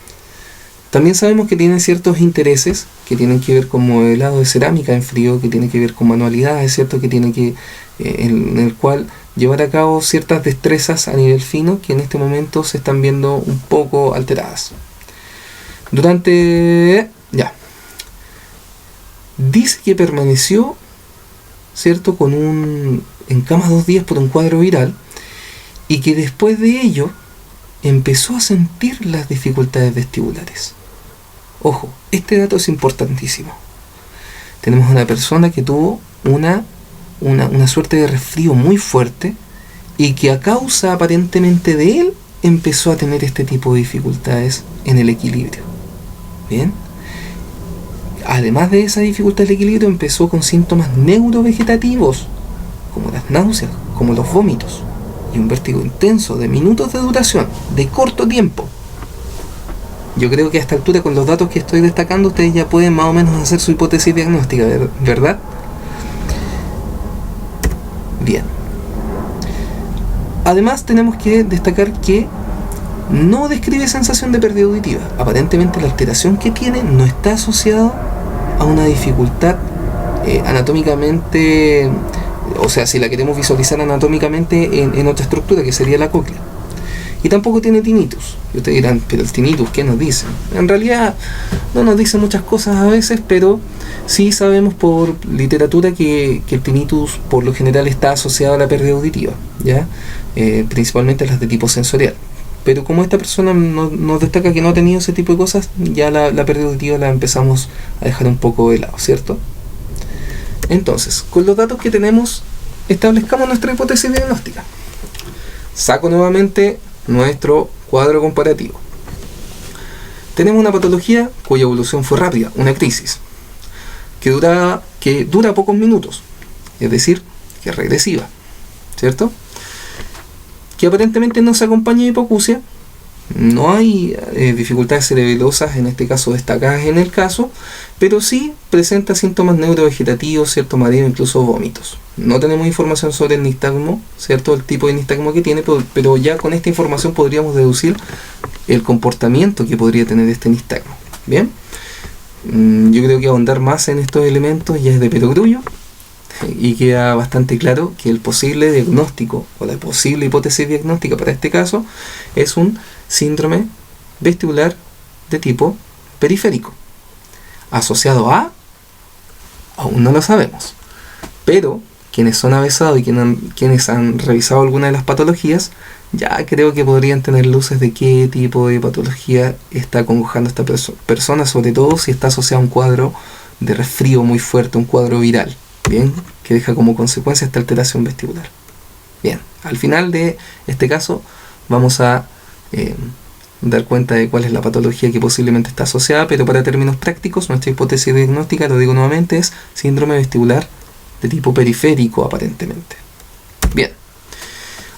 También sabemos que tiene ciertos intereses que tienen que ver con modelado de cerámica en frío, que tiene que ver con manualidades, ¿cierto? Que tiene que en el cual llevar a cabo ciertas destrezas a nivel fino que en este momento se están viendo un poco alteradas. Dice que permaneció, ¿cierto?, en cama 2 días por un cuadro viral y que después de ello empezó a sentir las dificultades vestibulares. Ojo, este dato es importantísimo. Tenemos una persona que tuvo una suerte de resfrío muy fuerte y que a causa aparentemente de él empezó a tener este tipo de dificultades en el equilibrio. Bien. Además de esa dificultad del equilibrio, empezó con síntomas neurovegetativos, como las náuseas, como los vómitos, y un vértigo intenso de minutos de duración, de corto tiempo. Yo creo que a esta altura, con los datos que estoy destacando, ustedes ya pueden más o menos hacer su hipótesis diagnóstica, ¿verdad? Bien. Además, tenemos que destacar que no describe sensación de pérdida auditiva. Aparentemente la alteración que tiene no está asociada a una dificultad anatómicamente, o sea, si la queremos visualizar anatómicamente en otra estructura que sería la cóclea. Y tampoco tiene tinnitus. Y ustedes dirán, pero el tinnitus, ¿qué nos dice? En realidad no nos dice muchas cosas a veces, pero sí sabemos por literatura que el tinnitus por lo general está asociado a la pérdida auditiva, ¿ya? Principalmente las de tipo sensorial. Pero como esta persona nos destaca que no ha tenido ese tipo de cosas, ya la pérdida auditiva la empezamos a dejar un poco de lado, ¿cierto? Entonces, con los datos que tenemos, establezcamos nuestra hipótesis diagnóstica. Saco nuevamente nuestro cuadro comparativo. Tenemos una patología cuya evolución fue rápida, una crisis, que dura pocos minutos. es decir, que es regresiva, ¿cierto? Que aparentemente no se acompaña de hipoacusia, no hay dificultades cerebelosas en este caso destacadas en el caso, pero sí presenta síntomas neurovegetativos, cierto mareo, incluso vómitos. No tenemos información sobre el nistagmo, cierto, el tipo de nistagmo que tiene, pero ya con esta información podríamos deducir el comportamiento que podría tener este nistagmo. Bien, yo creo que ahondar más en estos elementos ya es de perogrullo, y queda bastante claro que el posible diagnóstico o la posible hipótesis diagnóstica para este caso es un síndrome vestibular de tipo periférico. Asociado a, aún no lo sabemos, pero quienes son avesados y quienes han revisado alguna de las patologías ya creo que podrían tener luces de qué tipo de patología está acongojando a esta persona, sobre todo si está asociado a un cuadro de resfrío muy fuerte, un cuadro viral, bien, que deja como consecuencia esta alteración vestibular. Bien, al final de este caso vamos a dar cuenta de cuál es la patología que posiblemente está asociada, pero para términos prácticos nuestra hipótesis diagnóstica, lo digo nuevamente, es síndrome vestibular de tipo periférico aparentemente. Bien,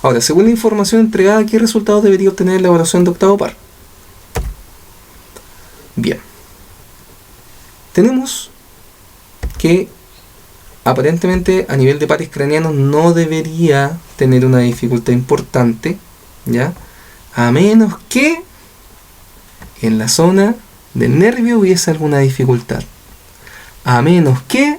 ahora, según la información entregada, ¿qué resultados debería obtener la evaluación de octavo par? Bien, tenemos que aparentemente a nivel de pares craneanos no debería tener una dificultad importante, ¿ya? A menos que en la zona del nervio hubiese alguna dificultad. A menos que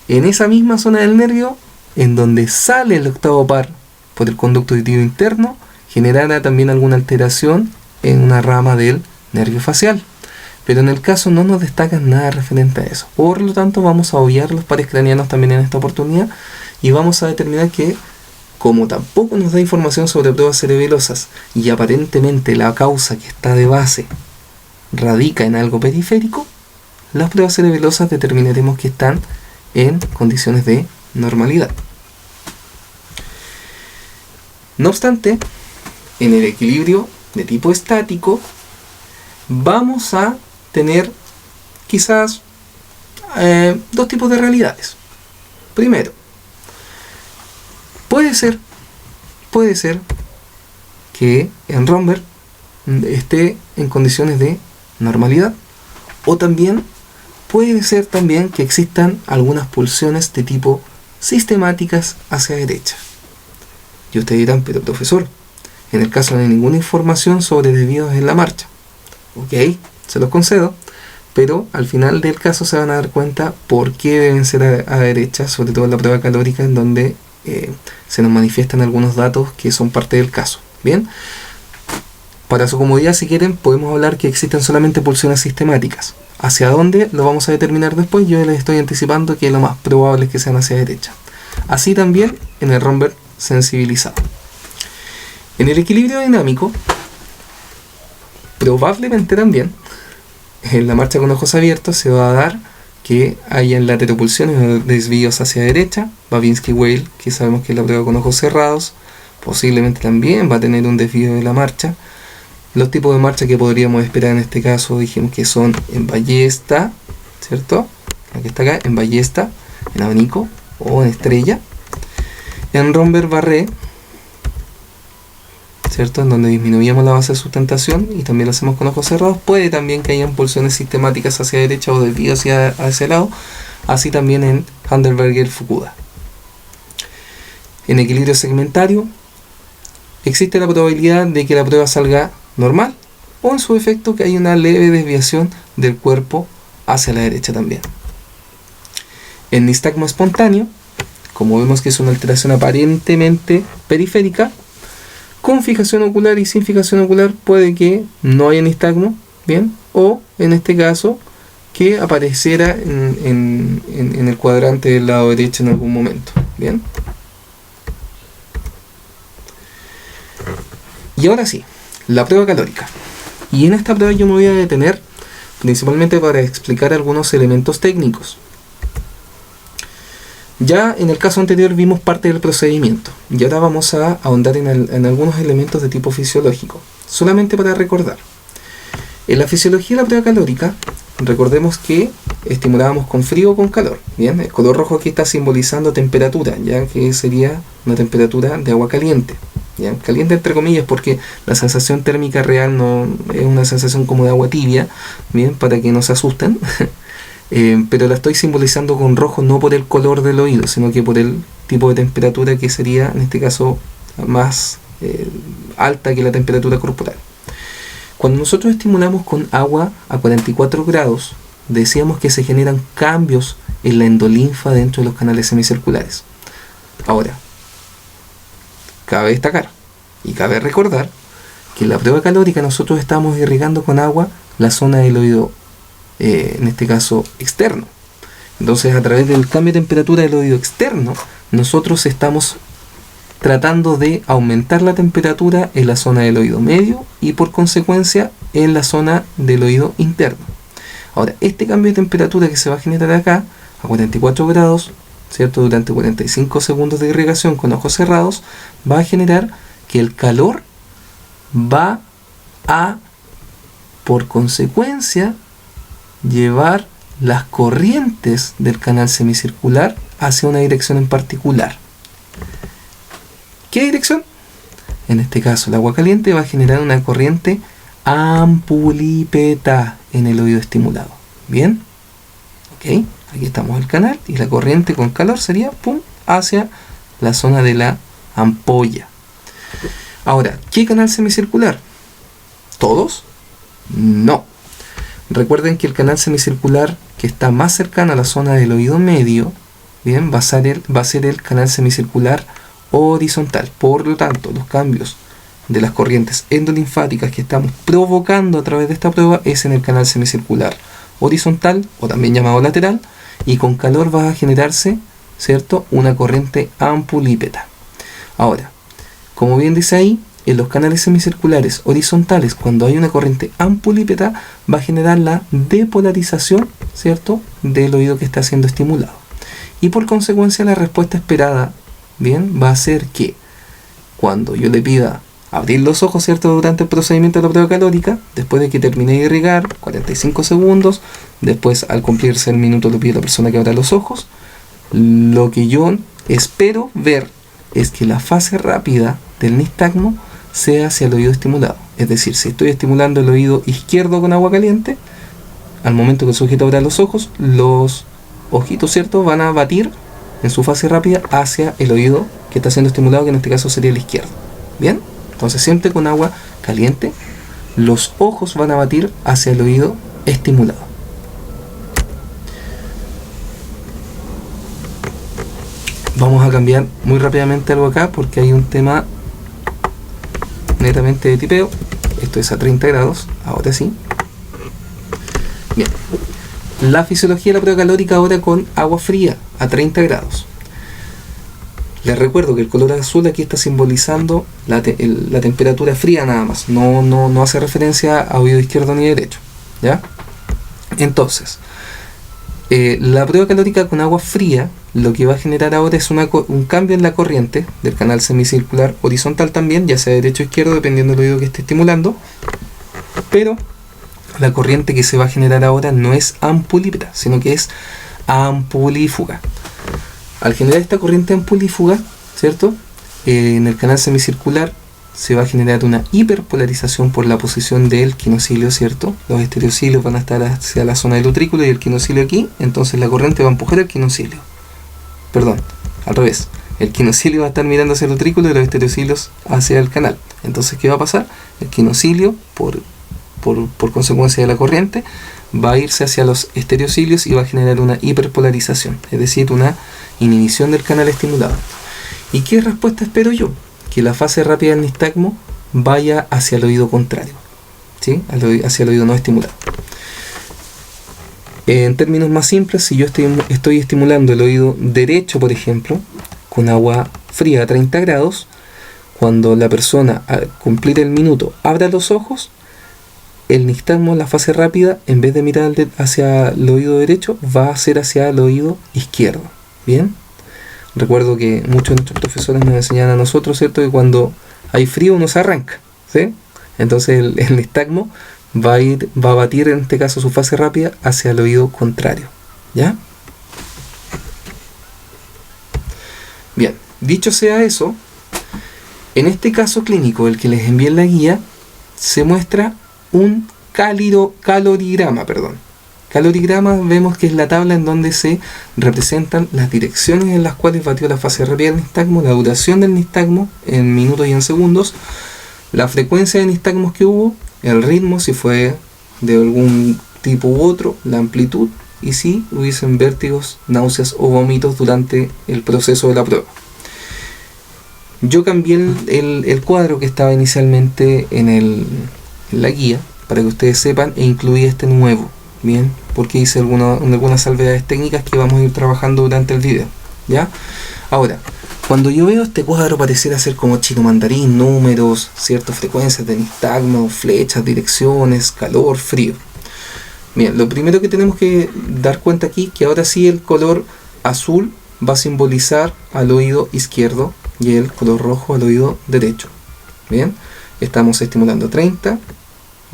en esa misma zona del nervio, en donde sale el octavo par por el conducto auditivo interno, generara también alguna alteración en una rama del nervio facial. Pero en el caso no nos destacan nada referente a eso. Por lo tanto, vamos a obviar los pares craneanos también en esta oportunidad y vamos a determinar que, como tampoco nos da información sobre pruebas cerebelosas y aparentemente la causa que está de base radica en algo periférico, las pruebas cerebelosas determinaremos que están en condiciones de normalidad. No obstante, en el equilibrio de tipo estático vamos a tener quizás dos tipos de realidades. Primero, puede ser que en Romberg esté en condiciones de normalidad, o también puede ser también que existan algunas pulsiones de tipo sistemáticas hacia derecha. Y ustedes dirán, pero profesor, en el caso no hay ninguna información sobre desvíos en la marcha. Ok, se los concedo, pero al final del caso se van a dar cuenta por qué deben ser a derecha, sobre todo en la prueba calórica, en donde se nos manifiestan algunos datos que son parte del caso. Bien, para su comodidad, si quieren, podemos hablar que existen solamente pulsiones sistemáticas. ¿Hacia dónde? Lo vamos a determinar después. Yo les estoy anticipando que lo más probable es que sean hacia derecha. Así también en el Romberg sensibilizado. En el equilibrio dinámico, probablemente también en la marcha con ojos abiertos se va a dar que hayan lateropulsiones o desvíos hacia derecha. Babinski-Weil, que sabemos que es la prueba con ojos cerrados, posiblemente también va a tener un desvío de la marcha. Los tipos de marcha que podríamos esperar en este caso, dijimos que son en ballesta, ¿cierto? La que está acá, en ballesta, en abanico o en estrella. En Romberg-Barré, ¿cierto? En donde disminuíamos la base de sustentación y también lo hacemos con ojos cerrados. Puede también que hayan pulsiones sistemáticas hacia derecha o desvío hacia ese lado. Así también en Handelberger-Fukuda. En equilibrio segmentario, existe la probabilidad de que la prueba salga normal o en su efecto que hay una leve desviación del cuerpo hacia la derecha también. En nistagmo espontáneo, como vemos que es una alteración aparentemente periférica, con fijación ocular y sin fijación ocular puede que no haya nistagmo, bien, o en este caso que apareciera en el cuadrante del lado derecho en algún momento, bien. Y ahora sí, la prueba calórica. Y en esta prueba yo me voy a detener principalmente para explicar algunos elementos técnicos. Ya en el caso anterior vimos parte del procedimiento y ahora vamos a ahondar en algunos elementos de tipo fisiológico, solamente para recordar. En la fisiología de la prueba calórica, recordemos que estimulábamos con frío o con calor. Bien, el color rojo aquí está simbolizando temperatura, ya que sería una temperatura de agua caliente. ¿Ya? Caliente entre comillas, porque la sensación térmica real no es una sensación como de agua tibia, bien, para que no se asusten. Pero la estoy simbolizando con rojo no por el color del oído, sino que por el tipo de temperatura que sería en este caso más alta que la temperatura corporal. Cuando nosotros estimulamos con agua a 44 grados, decíamos que se generan cambios en la endolinfa dentro de los canales semicirculares. Ahora, cabe destacar y cabe recordar que en la prueba calórica nosotros estamos irrigando con agua la zona del oído, en este caso externo. Entonces, a través del cambio de temperatura del oído externo, nosotros estamos tratando de aumentar la temperatura en la zona del oído medio y por consecuencia en la zona del oído interno. Ahora, este cambio de temperatura que se va a generar acá a 44 grados, ¿cierto? Durante 45 segundos de irrigación con ojos cerrados, va a generar que el calor va a, por consecuencia, llevar las corrientes del canal semicircular hacia una dirección en particular. ¿Qué dirección? En este caso, el agua caliente va a generar una corriente ampulípeta en el oído estimulado. ¿Bien? ¿Ok? Aquí estamos el canal y la corriente con calor sería hacia la zona de la ampolla. Ahora, ¿qué canal semicircular? ¿Todos? No. Recuerden que el canal semicircular que está más cercano a la zona del oído medio, bien, va a ser el canal semicircular horizontal. Por lo tanto, los cambios de las corrientes endolinfáticas que estamos provocando a través de esta prueba es en el canal semicircular horizontal o también llamado lateral, y con calor va a generarse, ¿cierto?, una corriente ampulípeta. Ahora, como bien dice ahí, en los canales semicirculares horizontales, cuando hay una corriente ampulípeta, va a generar la depolarización, ¿cierto?, del oído que está siendo estimulado. Y por consecuencia la respuesta esperada, bien, va a ser que cuando yo le pida abrir los ojos, ¿cierto?, durante el procedimiento de la prueba calórica, después de que termine de irrigar, 45 segundos, después al cumplirse el minuto le pido a la persona que abra los ojos, lo que yo espero ver es que la fase rápida del nistagmo sea hacia el oído estimulado. Es decir, si estoy estimulando el oído izquierdo con agua caliente, al momento que el sujeto abra los ojos, los ojitos, ¿cierto?, van a batir en su fase rápida hacia el oído que está siendo estimulado, que en este caso sería el izquierdo. ¿Bien? Entonces siempre con agua caliente, los ojos van a batir hacia el oído estimulado. Vamos a cambiar muy rápidamente algo acá porque hay un tema netamente de tipeo. Esto es a 30 grados, ahora sí. Bien. La fisiología de la prueba calórica ahora con agua fría a 30 grados. Les recuerdo que el color azul aquí está simbolizando la temperatura fría nada más. No hace referencia a oído izquierdo ni derecho. ¿Ya? Entonces, la prueba calórica con agua fría lo que va a generar ahora es un cambio en la corriente del canal semicircular horizontal también, ya sea derecho o izquierdo, dependiendo del oído que esté estimulando. Pero la corriente que se va a generar ahora no es ampulípeta, sino que es ampulífuga. Al generar esta corriente ampulífuga, ¿cierto?, en el canal semicircular se va a generar una hiperpolarización por la posición del quinocilio, ¿cierto? Los estereocilios van a estar hacia la zona del utrículo y el quinocilio aquí, entonces la corriente va a empujar el quinocilio. Perdón, al revés. El quinocilio va a estar mirando hacia el utrículo y los estereocilios hacia el canal. Entonces, ¿qué va a pasar? El quinocilio, por consecuencia de la corriente, va a irse hacia los estereocilios y va a generar una hiperpolarización, es decir, una inhibición del canal estimulado. ¿Y qué respuesta espero yo? Que la fase rápida del nistagmo vaya hacia el oído contrario, ¿sí? Hacia el oído no estimulado. En términos más simples, si yo estoy estimulando el oído derecho, por ejemplo, con agua fría a 30 grados, cuando la persona al cumplir el minuto abra los ojos, el nistagmo, la fase rápida, en vez de mirar hacia el oído derecho, va a ser hacia el oído izquierdo. ¿Bien? Recuerdo que muchos de nuestros profesores nos enseñan a nosotros, ¿cierto?, que cuando hay frío uno se arranca, ¿sí? Entonces el nistagmo va a batir en este caso su fase rápida hacia el oído contrario. ¿Ya? Bien, dicho sea eso, en este caso clínico, el que les envié en la guía, se muestra un calorigrama. Calorigrama vemos que es la tabla en donde se representan las direcciones en las cuales batió la fase rápida del nistagmo, la duración del nistagmo en minutos y en segundos, la frecuencia de nistagmos que hubo, el ritmo, si fue de algún tipo u otro, la amplitud, y si hubiesen vértigos, náuseas o vómitos durante el proceso de la prueba. Yo cambié el cuadro que estaba inicialmente en la guía para que ustedes sepan e incluí este nuevo, bien, porque hice algunas salvedades técnicas que vamos a ir trabajando durante el video, ¿ya? Ahora, cuando yo veo este cuadro pareciera ser como chino mandarín, números, ciertas frecuencias de nistagmo, flechas, direcciones, calor, frío. Bien, lo primero que tenemos que dar cuenta aquí, que ahora sí el color azul va a simbolizar al oído izquierdo y el color rojo al oído derecho. Bien, estamos estimulando 30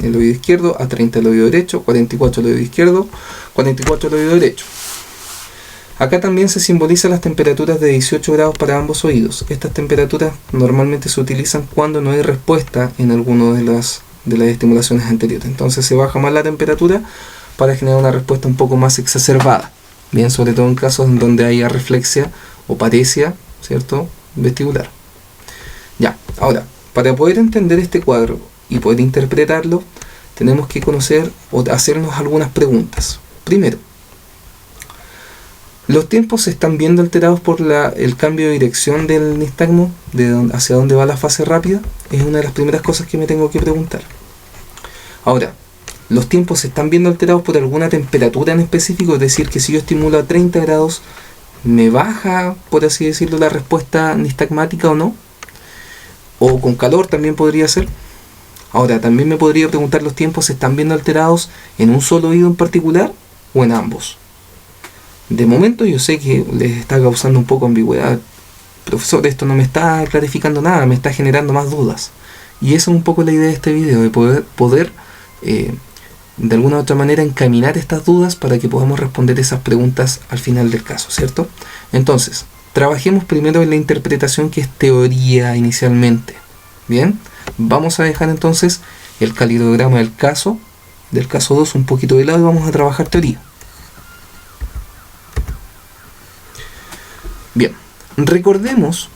el oído izquierdo, a 30 el oído derecho, 44 el oído izquierdo, 44 el oído derecho. Acá también se simbolizan las temperaturas de 18 grados para ambos oídos. Estas temperaturas normalmente se utilizan cuando no hay respuesta en alguno de las estimulaciones anteriores. Entonces se baja más la temperatura para generar una respuesta un poco más exacerbada. Bien, sobre todo en casos en donde haya reflexia o paresia, ¿cierto?, vestibular. Ya, ahora, para poder entender este cuadro y poder interpretarlo, tenemos que conocer o hacernos algunas preguntas. Primero, ¿los tiempos se están viendo alterados por el cambio de dirección del nistagmo, hacia dónde va la fase rápida? Es una de las primeras cosas que me tengo que preguntar. Ahora, ¿los tiempos se están viendo alterados por alguna temperatura en específico? Es decir, que si yo estimulo a 30 grados, ¿me baja, por así decirlo, la respuesta nistagmática o no? O con calor también podría ser. Ahora, también me podría preguntar, ¿los tiempos se están viendo alterados en un solo oído en particular o en ambos? De momento yo sé que les está causando un poco ambigüedad. Profesor, esto no me está clarificando nada, me está generando más dudas. Y esa es un poco la idea de este video, de poder de alguna u otra manera encaminar estas dudas para que podamos responder esas preguntas al final del caso, ¿cierto? Entonces, trabajemos primero en la interpretación, que es teoría inicialmente. Bien, vamos a dejar entonces el calidograma del caso 2 un poquito de lado y vamos a trabajar teoría. Bien, recordemos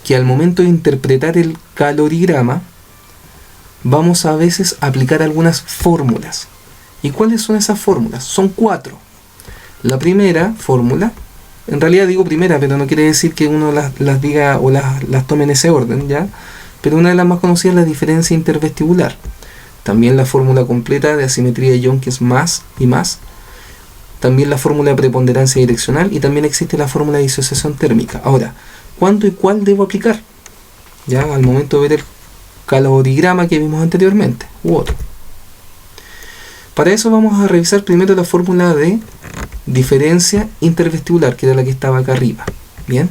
que al momento de interpretar el calorigrama vamos a veces a aplicar algunas fórmulas. ¿Y cuáles son esas fórmulas? Son 4. La primera fórmula, en realidad digo primera, pero no quiere decir que uno las diga o las tome en ese orden, ¿ya? Pero una de las más conocidas es la diferencia intervestibular. También la fórmula completa de asimetría de Young, que es más y más. También la fórmula de preponderancia direccional, y también existe la fórmula de disociación térmica. Ahora, ¿cuándo y cuál debo aplicar? Ya al momento de ver el calorigrama que vimos anteriormente, u otro. Para eso vamos a revisar primero la fórmula de diferencia intervestibular, que era la que estaba acá arriba. Bien.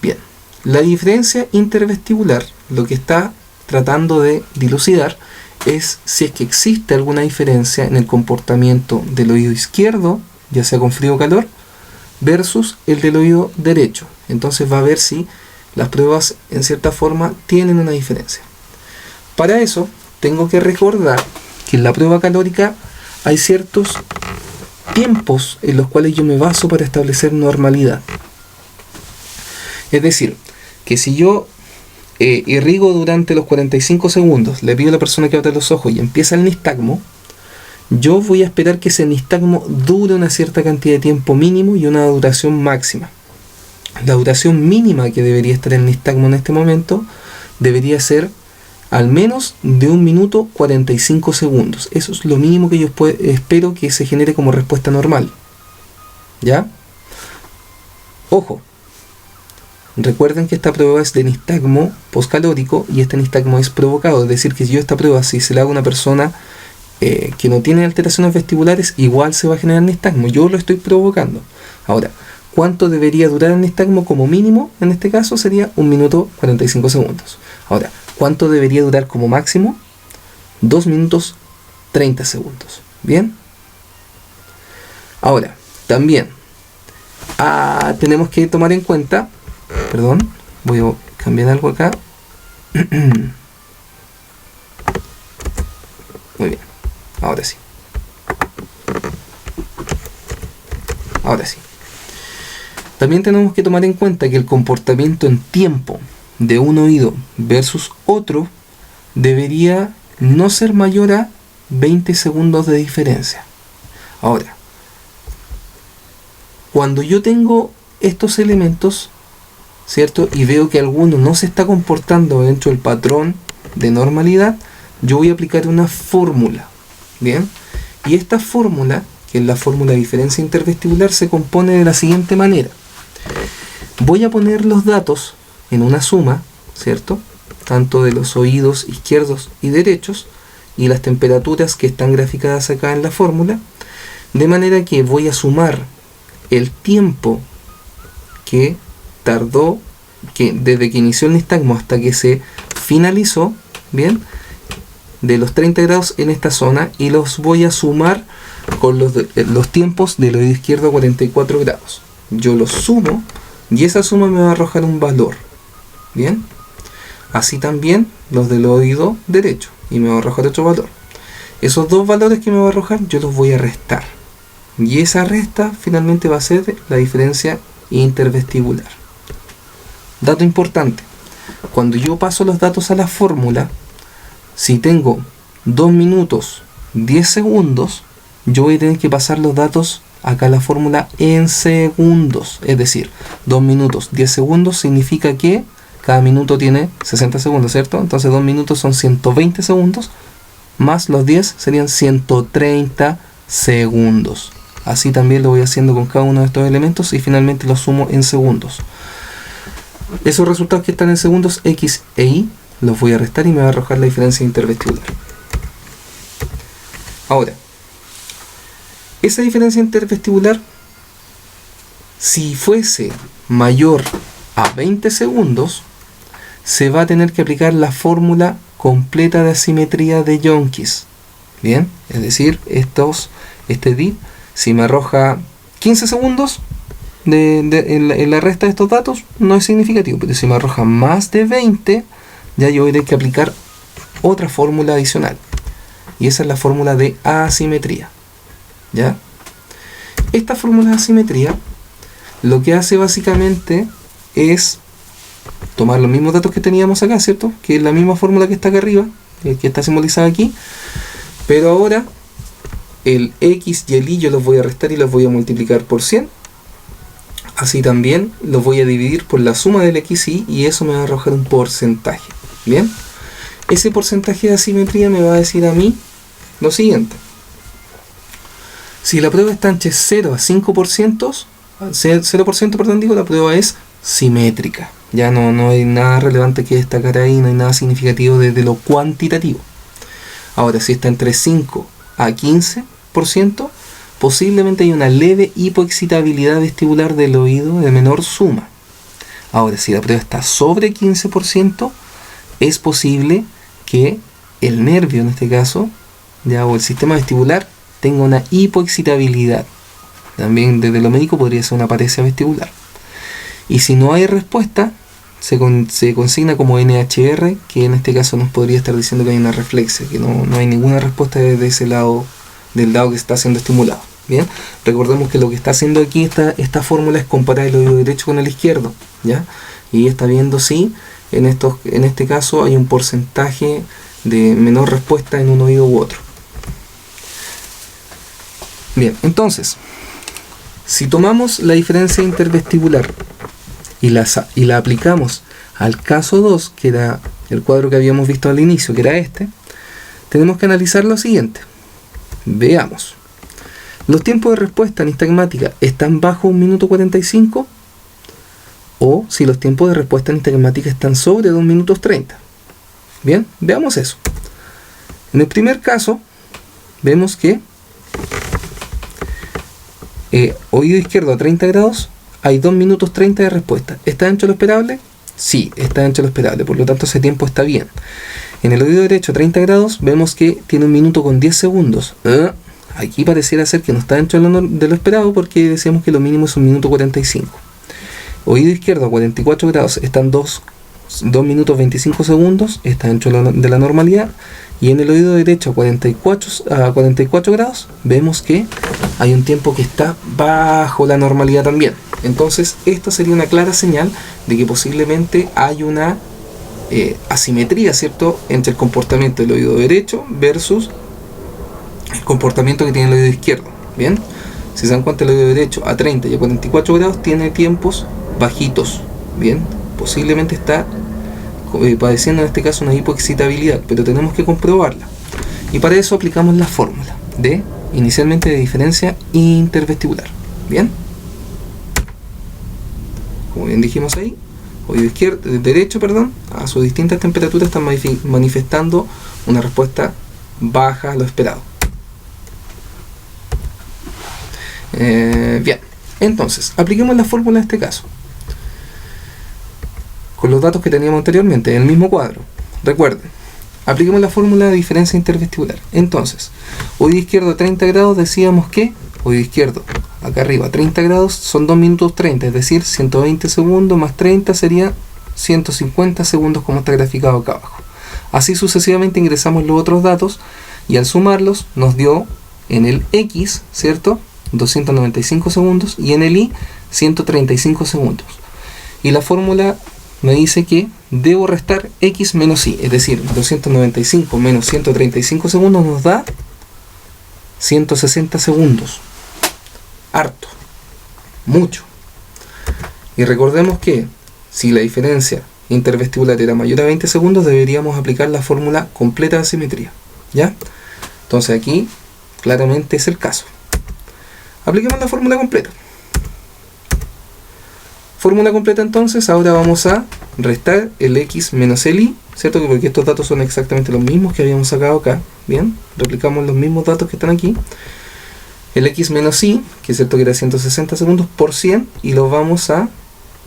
Bien. La diferencia intervestibular lo que está tratando de dilucidar es si es que existe alguna diferencia en el comportamiento del oído izquierdo, ya sea con frío o calor, versus el del oído derecho. Entonces va a ver si las pruebas en cierta forma tienen una diferencia. Para eso tengo que recordar que en la prueba calórica hay ciertos tiempos en los cuales yo me baso para establecer normalidad. Es decir, que si yo irrigo durante los 45 segundos, le pido a la persona que abra los ojos y empieza el nistagmo, yo voy a esperar que ese nistagmo dure una cierta cantidad de tiempo mínimo y una duración máxima. La duración mínima que debería estar el nistagmo en este momento debería ser al menos de 1 minuto 45 segundos. Eso es lo mínimo que yo espero que se genere como respuesta normal. ¿Ya? Ojo. Recuerden que esta prueba es de nistagmo postcalórico y este nistagmo es provocado. Es decir, que si yo esta prueba, si se la hago a una persona que no tiene alteraciones vestibulares, igual se va a generar nistagmo. Yo lo estoy provocando. Ahora, ¿cuánto debería durar el nistagmo como mínimo? En este caso sería 1 minuto 45 segundos. Ahora, ¿cuánto debería durar como máximo? 2 minutos 30 segundos. ¿Bien? Ahora, también tenemos que tomar en cuenta, perdón, voy a cambiar algo acá. Muy bien, ahora sí. Ahora sí. También tenemos que tomar en cuenta que el comportamiento en tiempo de un oído versus otro debería no ser mayor a 20 segundos de diferencia. Ahora, cuando yo tengo estos elementos, ¿cierto? Y veo que alguno no se está comportando dentro del patrón de normalidad, yo voy a aplicar una fórmula. ¿Bien? Y esta fórmula, que es la fórmula de diferencia intervestibular, se compone de la siguiente manera. Voy a poner los datos en una suma, ¿cierto? Tanto de los oídos izquierdos y derechos, y las temperaturas que están graficadas acá en la fórmula, de manera que voy a sumar el tiempo que tardó, que desde que inició el nistagmo hasta que se finalizó, ¿bien? De los 30 grados en esta zona, y los voy a sumar con los tiempos del oído izquierdo a 44 grados. Yo los sumo y esa suma me va a arrojar un valor. ¿Bien? Así también los del oído derecho, y me va a arrojar otro valor. Esos dos valores que me va a arrojar yo los voy a restar, y esa resta finalmente va a ser la diferencia intervestibular. Dato importante: cuando yo paso los datos a la fórmula, si tengo 2 minutos 10 segundos, yo voy a tener que pasar los datos acá a la fórmula en segundos. Es decir, 2 minutos 10 segundos significa que cada minuto tiene 60 segundos, ¿cierto? Entonces 2 minutos son 120 segundos, más los 10 serían 130 segundos. Así también lo voy haciendo con cada uno de estos elementos y finalmente los sumo en segundos. Esos resultados que están en segundos, X e Y, los voy a restar y me va a arrojar la diferencia intervestibular. Ahora, esa diferencia intervestibular, si fuese mayor a 20 segundos, se va a tener que aplicar la fórmula completa de asimetría de Yonkis. Bien, es decir, este DIP, si me arroja 15 segundos en la resta de estos datos, no es significativo, pero si me arroja más de 20, ya yo voy a tener que aplicar otra fórmula adicional, y esa es la fórmula de asimetría. ¿Ya? Esta fórmula de asimetría lo que hace básicamente es tomar los mismos datos que teníamos acá, ¿cierto? Que es la misma fórmula que está acá arriba, que está simbolizada aquí, pero ahora el X y el Y yo los voy a restar y los voy a multiplicar por 100. Así también los voy a dividir por la suma del X y eso me va a arrojar un porcentaje. Bien, ese porcentaje de asimetría me va a decir a mí lo siguiente: si la prueba está entre 0 a 5%, 0%, perdón, digo, la prueba es simétrica. Ya no hay nada relevante que destacar ahí, no hay nada significativo desde lo cuantitativo. Ahora, si está entre 5 a 15%, posiblemente hay una leve hipoexcitabilidad vestibular del oído de menor suma. Ahora, si la prueba está sobre 15%, es posible que el nervio, en este caso, ya, o el sistema vestibular, tenga una hipoexcitabilidad. También desde lo médico podría ser una paresia vestibular. Y si no hay respuesta, se consigna como NHR, que en este caso nos podría estar diciendo que hay una reflexia, que no hay ninguna respuesta desde ese lado, del lado que está siendo estimulado. Bien, recordemos que lo que está haciendo aquí esta fórmula es comparar el oído derecho con el izquierdo, ¿ya? Y está viendo si en este caso hay un porcentaje de menor respuesta en un oído u otro. Bien, entonces, si tomamos la diferencia intervestibular y la aplicamos al caso 2, que era el cuadro que habíamos visto al inicio, que era este, tenemos que analizar lo siguiente. Veamos. ¿Los tiempos de respuesta nistagmática están bajo 1 minuto 45? O si los tiempos de respuesta nistagmática están sobre 2 minutos 30. Bien, veamos eso. En el primer caso, vemos que oído izquierdo a 30 grados, hay 2 minutos 30 de respuesta. ¿Está dentro de lo esperable? Sí, está dentro de lo esperable, por lo tanto ese tiempo está bien. En el oído derecho a 30 grados vemos que tiene 1 minuto con 10 segundos. Aquí pareciera ser que no está dentro de lo esperado porque decíamos que lo mínimo es 1 minuto 45. Oído izquierdo a 44 grados están 2 minutos 25 segundos, está dentro de la normalidad. Y en el oído derecho a 44 grados vemos que hay un tiempo que está bajo la normalidad también. Entonces esta sería una clara señal de que posiblemente hay una asimetría, ¿cierto?, entre el comportamiento del oído derecho versus el comportamiento que tiene el oído izquierdo. Bien, si se dan cuenta, el oído derecho a 30 y a 44 grados tiene tiempos bajitos. Bien, posiblemente está padeciendo en este caso una hipoexcitabilidad, pero tenemos que comprobarla. Y para eso aplicamos la fórmula inicialmente de diferencia intervestibular. Bien, como bien dijimos ahí, oído derecho, a sus distintas temperaturas están manifestando una respuesta baja a lo esperado. Bien, entonces apliquemos la fórmula en este caso con los datos que teníamos anteriormente en el mismo cuadro. Recuerden, apliquemos la fórmula de diferencia intervestibular. Entonces, oído izquierdo a 30 grados decíamos que oído izquierdo acá arriba a 30 grados son 2 minutos 30, es decir, 120 segundos más 30 sería 150 segundos, como está graficado acá abajo. Así sucesivamente ingresamos los otros datos y al sumarlos nos dio en el X, ¿cierto?, 295 segundos y en el Y 135 segundos. Y la fórmula me dice que debo restar X menos Y, es decir, 295 menos 135 segundos nos da 160 segundos. Harto, mucho. Y recordemos que si la diferencia intervestibular era mayor a 20 segundos, deberíamos aplicar la fórmula completa de asimetría. ¿Ya? Entonces aquí claramente es el caso. Apliquemos la fórmula completa. Fórmula completa, entonces ahora vamos a restar el X menos el Y, ¿cierto? Porque estos datos son exactamente los mismos que habíamos sacado acá. Bien, replicamos los mismos datos que están aquí. El X menos Y, que es cierto que era 160 segundos, por 100, y lo vamos a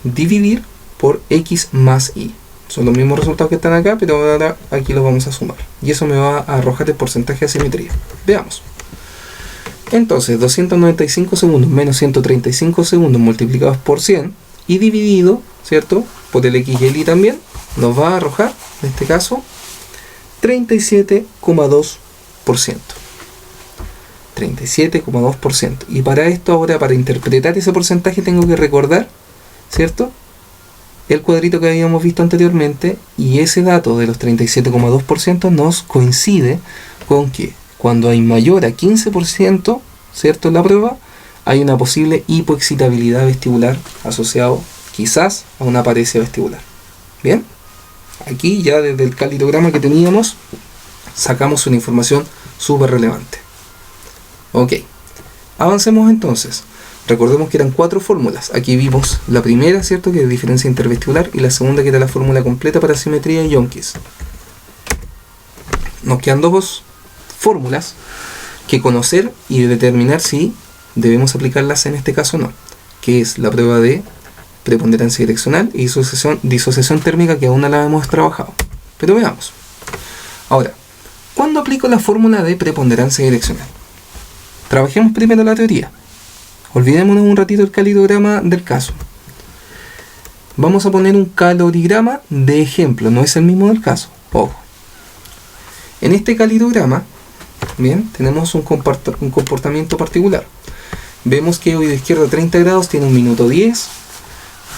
dividir por X más Y. Son los mismos resultados que están acá, pero ahora aquí los vamos a sumar. Y eso me va a arrojar el porcentaje de asimetría. Veamos. Entonces, 295 segundos menos 135 segundos multiplicados por 100 y dividido, ¿cierto?, por el X y el Y también, nos va a arrojar, en este caso, 37,2%. 37,2%. Y para esto ahora, para interpretar ese porcentaje, tengo que recordar, ¿cierto?, el cuadrito que habíamos visto anteriormente, y ese dato de los 37,2% nos coincide con que cuando hay mayor a 15%, ¿cierto?, en la prueba, hay una posible hipoexcitabilidad vestibular asociado quizás a una paresia vestibular. Bien, aquí ya desde el calidograma que teníamos sacamos una información súper relevante. Ok, avancemos entonces. Recordemos que eran 4 fórmulas. Aquí vimos la primera, ¿cierto?, que es diferencia intervestibular, y la segunda, que era la fórmula completa para simetría y Yonkis. Nos quedan 2 fórmulas que conocer y determinar si debemos aplicarlas en este caso o no, que es la prueba de preponderancia direccional y disociación térmica, que aún no la hemos trabajado. Pero veamos. Ahora, ¿cuándo aplico la fórmula de preponderancia direccional? Trabajemos primero la teoría. Olvidémonos un ratito el calidograma del caso. Vamos a poner un calorigrama de ejemplo, no es el mismo del caso. Ojo. En este calidograma, bien, tenemos un comportamiento particular. Vemos que el oído izquierdo a 30 grados tiene 1 minuto 10,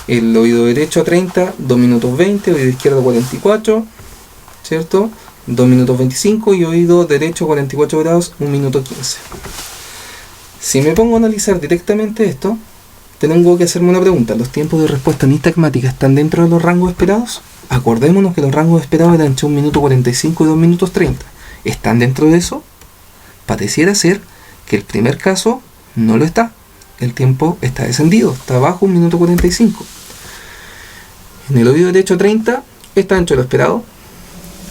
el oído derecho a 30, 2 minutos 20, oído izquierdo a 44, ¿cierto?, 2 minutos 25, y oído derecho a 44 grados, 1 minuto 15. Si me pongo a analizar directamente esto, tengo que hacerme una pregunta. ¿Los tiempos de respuesta nistagmática están dentro de los rangos esperados? Acordémonos que los rangos esperados eran entre 1 minuto 45 y 2 minutos 30. ¿Están dentro de eso? Pareciera ser que el primer caso no lo está. El tiempo está descendido, está bajo 1 minuto 45. En el oído derecho a 30 está dentro de lo esperado.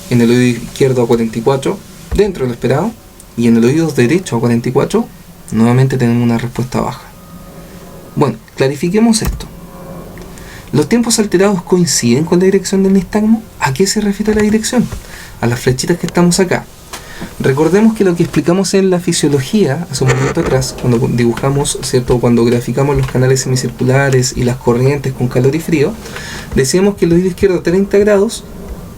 En el oído izquierdo a 44 dentro de lo esperado. Y en el oído derecho a 44 nuevamente tenemos una respuesta baja. Bueno, clarifiquemos esto. ¿Los tiempos alterados coinciden con la dirección del nistagmo? ¿A qué se refiere la dirección? a las flechitas que estamos acá. Recordemos que lo que explicamos en la fisiología hace un momento atrás, cuando dibujamos, ¿cierto? Cuando graficamos los canales semicirculares y las corrientes con calor y frío, decíamos que el oído izquierdo a 30 grados,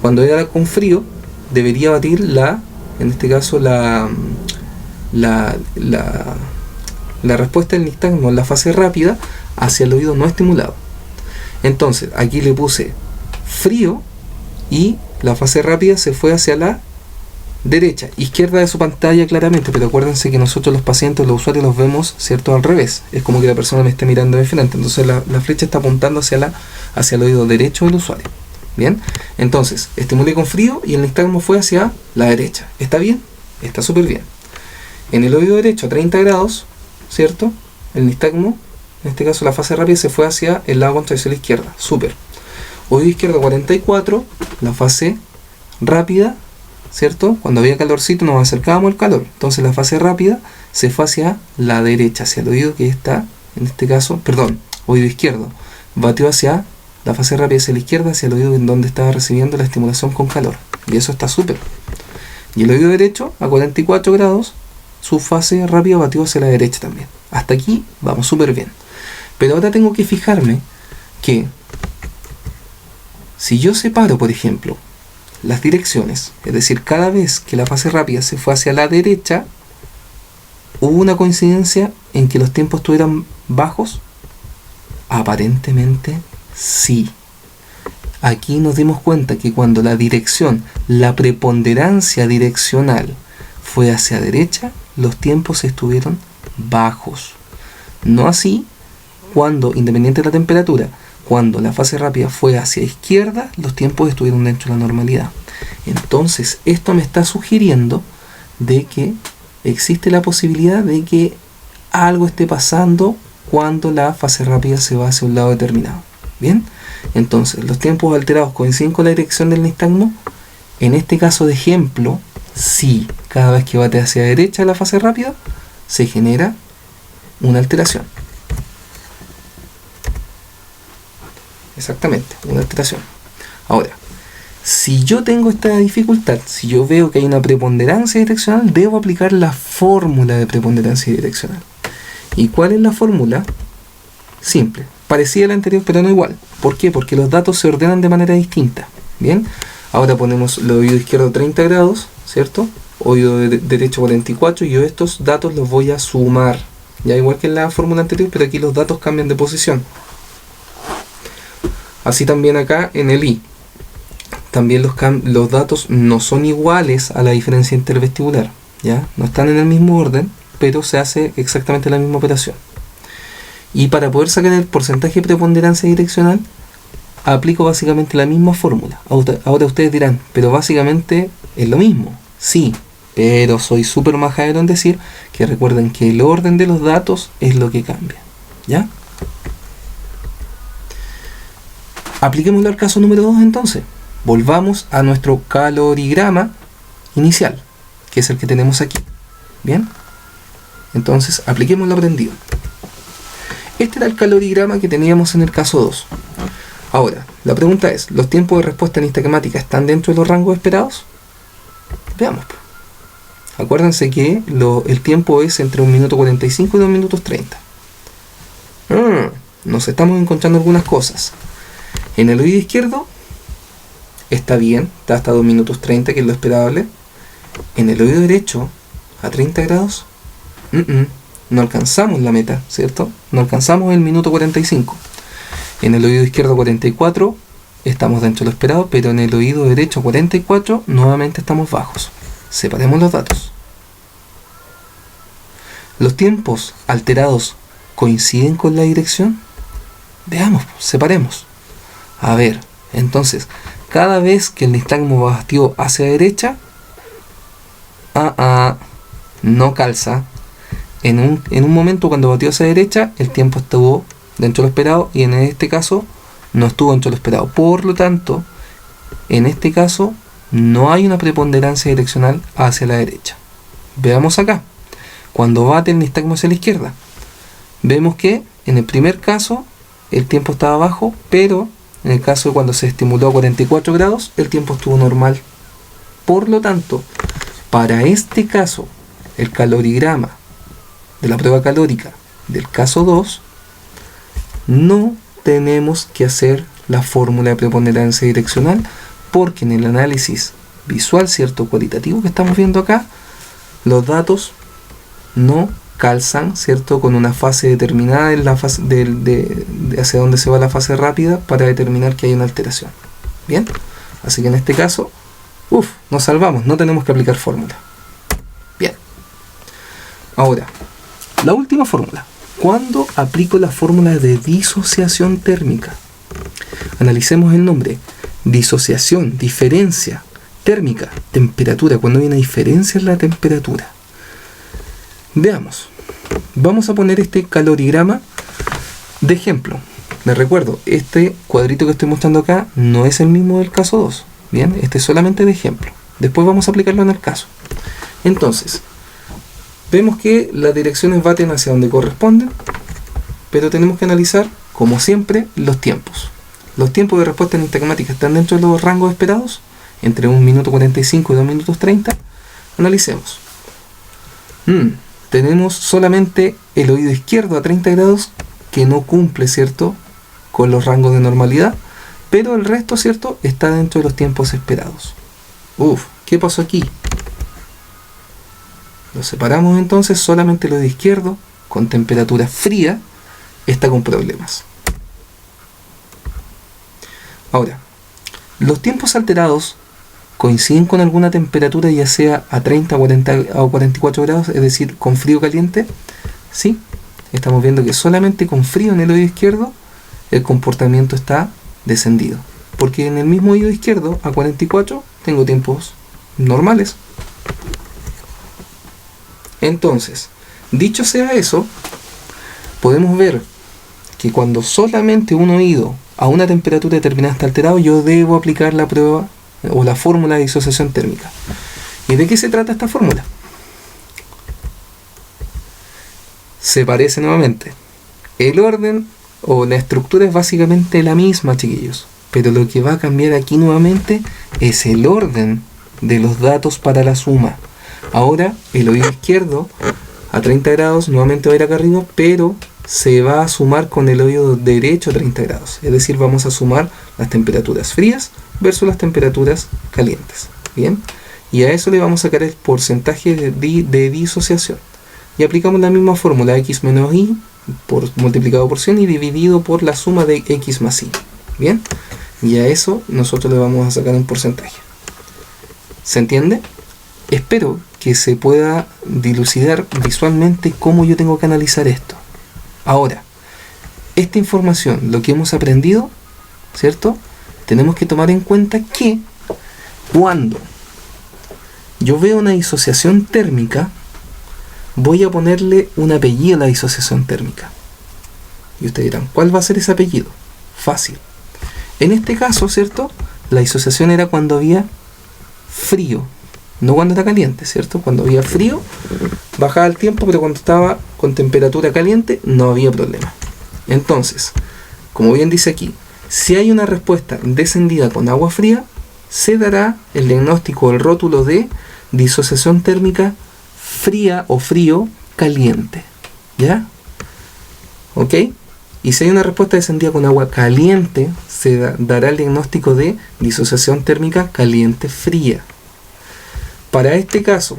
cuando era con frío, debería batir en este caso la respuesta del nistagmo en la fase rápida hacia el oído no estimulado. Entonces aquí le puse frío y la fase rápida se fue hacia la derecha, izquierda de su pantalla claramente, pero acuérdense que nosotros los pacientes, los usuarios, los vemos, ¿cierto?, al revés. Es como que la persona me esté mirando de frente, entonces la flecha está apuntando hacia el oído derecho del usuario. Bien, entonces estimulé con frío y el nistagmo fue hacia la derecha. ¿Está bien? Está súper bien. En el oído derecho a 30 grados, ¿cierto?, el nistagmo, en este caso la fase rápida, se fue hacia el lado contrario, a la izquierda. Súper. Oído izquierdo 44, la fase rápida, ¿cierto? Cuando había calorcito nos acercábamos al calor. Entonces la fase rápida se fue hacia la derecha, hacia el oído que está, en este caso, oído izquierdo. Batió hacia la fase rápida hacia la izquierda, hacia el oído en donde estaba recibiendo la estimulación con calor. Y eso está súper. Y el oído derecho, a 44 grados, su fase rápida batió hacia la derecha también. Hasta aquí vamos súper bien. Pero ahora tengo que fijarme que si yo separo, por ejemplo, las direcciones, es decir, cada vez que la fase rápida se fue hacia la derecha, ¿hubo una coincidencia en que los tiempos estuvieran bajos? Aparentemente sí. Aquí nos dimos cuenta que cuando la dirección, la preponderancia direccional fue hacia derecha, los tiempos estuvieron bajos. No así cuando, independiente de la temperatura, cuando la fase rápida fue hacia izquierda, los tiempos estuvieron dentro de la normalidad. Entonces, esto me está sugiriendo de que existe la posibilidad de que algo esté pasando cuando la fase rápida se va hacia un lado determinado. Bien, entonces, los tiempos alterados coinciden con la dirección del nistagmo. En este caso de ejemplo, sí, cada vez que bate hacia derecha la fase rápida, se genera una alteración. Exactamente, una alteración. Ahora, si yo tengo esta dificultad, si yo veo que hay una preponderancia direccional, debo aplicar la fórmula de preponderancia direccional. ¿Y cuál es la fórmula? Simple, parecida a la anterior, pero no igual. ¿Por qué? Porque los datos se ordenan de manera distinta. Bien, ahora ponemos el oído izquierdo 30 grados, ¿cierto? Oído derecho 44, y yo estos datos los voy a sumar. Ya igual que en la fórmula anterior, pero aquí los datos cambian de posición. Así también acá en el I. También los datos no son iguales a la diferencia intervestibular, ¿ya? No están en el mismo orden, pero se hace exactamente la misma operación. Y para poder sacar el porcentaje de preponderancia direccional, aplico básicamente la misma fórmula. Ahora ustedes dirán, pero básicamente es lo mismo. Sí, pero soy súper majadero en decir que recuerden que el orden de los datos es lo que cambia, ¿ya? Apliquémoslo al caso número 2 entonces. Volvamos a nuestro calorigrama inicial, que es el que tenemos aquí. Bien, entonces apliquemos lo aprendido. Este era el calorigrama que teníamos en el caso 2. Ahora, la pregunta es, ¿los tiempos de respuesta nistagmática están dentro de los rangos esperados? Veamos. Acuérdense que el tiempo es entre 1 minuto 45 y 2 minutos 30. Nos estamos encontrando algunas cosas. En el oído izquierdo está bien, está hasta 2 minutos 30, que es lo esperable. En el oído derecho, a 30 grados, no alcanzamos la meta, ¿cierto? No alcanzamos el minuto 45. En el oído izquierdo 44, estamos dentro de lo esperado, pero en el oído derecho 44, nuevamente estamos bajos. Separemos los datos. ¿Los tiempos alterados coinciden con la dirección? Veamos, separemos. A ver, entonces, cada vez que el nistagmo batió hacia derecha, no calza. En un momento cuando batió hacia derecha, el tiempo estuvo dentro de lo esperado, y en este caso no estuvo dentro de lo esperado. Por lo tanto, en este caso no hay una preponderancia direccional hacia la derecha. Veamos acá, cuando bate el nistagmo hacia la izquierda, vemos que en el primer caso el tiempo estaba bajo, pero en el caso de cuando se estimuló a 44 grados, el tiempo estuvo normal. Por lo tanto, para este caso, el calorigrama de la prueba calórica del caso 2, no tenemos que hacer la fórmula de preponderancia direccional, porque en el análisis visual, ¿cierto?, cualitativo que estamos viendo acá, los datos no calzan, ¿cierto?, con una fase determinada en la fase de hacia dónde se va la fase rápida para determinar que hay una alteración. Bien, así que en este caso, nos salvamos, no tenemos que aplicar fórmula. Bien, ahora, la última fórmula. ¿Cuándo aplico la fórmula de disociación térmica? Analicemos el nombre. Disociación, diferencia, térmica, temperatura. Cuando hay una diferencia en la temperatura. Veamos. Vamos a poner este calorigrama de ejemplo. Les recuerdo, este cuadrito que estoy mostrando acá no es el mismo del caso 2. Bien, este es solamente de ejemplo. Después vamos a aplicarlo en el caso. Entonces, vemos que las direcciones baten hacia donde corresponden, pero tenemos que analizar, como siempre, los tiempos. Los tiempos de respuesta nistagmática están dentro de los rangos esperados, entre 1 minuto 45 y 2 minutos 30. Analicemos. Tenemos solamente el oído izquierdo a 30 grados que no cumple, ¿cierto?, con los rangos de normalidad, pero el resto, ¿cierto?, está dentro de los tiempos esperados. ¿Qué pasó aquí? Lo separamos entonces, solamente el oído izquierdo, con temperatura fría, está con problemas. Ahora, los tiempos alterados coinciden con alguna temperatura, ya sea a 30, 40 o 44 grados, es decir, con frío o caliente. Sí, estamos viendo que solamente con frío en el oído izquierdo el comportamiento está descendido, porque en el mismo oído izquierdo a 44 tengo tiempos normales. Entonces, dicho sea eso, podemos ver que cuando solamente un oído a una temperatura determinada está alterado, yo debo aplicar la prueba o la fórmula de disociación térmica. ¿Y de qué se trata esta fórmula? Se parece nuevamente. El orden o la estructura es básicamente la misma, chiquillos, pero lo que va a cambiar aquí nuevamente es el orden de los datos para la suma. Ahora el oído izquierdo a 30 grados nuevamente va a ir acá arriba, pero se va a sumar con el oído derecho a 30 grados. Es decir, vamos a sumar las temperaturas frías versus las temperaturas calientes. Bien, y a eso le vamos a sacar el porcentaje de disociación. Y aplicamos la misma fórmula, x menos y multiplicado por 100 y dividido por la suma de x más y. Bien, y a eso nosotros le vamos a sacar un porcentaje. ¿Se entiende? Espero que se pueda dilucidar visualmente cómo yo tengo que analizar esto. Ahora, esta información, lo que hemos aprendido, ¿cierto?, tenemos que tomar en cuenta que cuando yo veo una disociación térmica, voy a ponerle un apellido a la disociación térmica. Y ustedes dirán, ¿cuál va a ser ese apellido? Fácil. En este caso, ¿cierto?, la disociación era cuando había frío, no cuando era caliente, ¿cierto? Cuando había frío, bajaba el tiempo, pero cuando estaba con temperatura caliente, no había problema. Entonces, como bien dice aquí, si hay una respuesta descendida con agua fría, se dará el diagnóstico, el rótulo de disociación térmica fría o frío caliente. ¿Ya? ¿Ok? Y si hay una respuesta descendida con agua caliente, se dará el diagnóstico de disociación térmica caliente fría. Para este caso,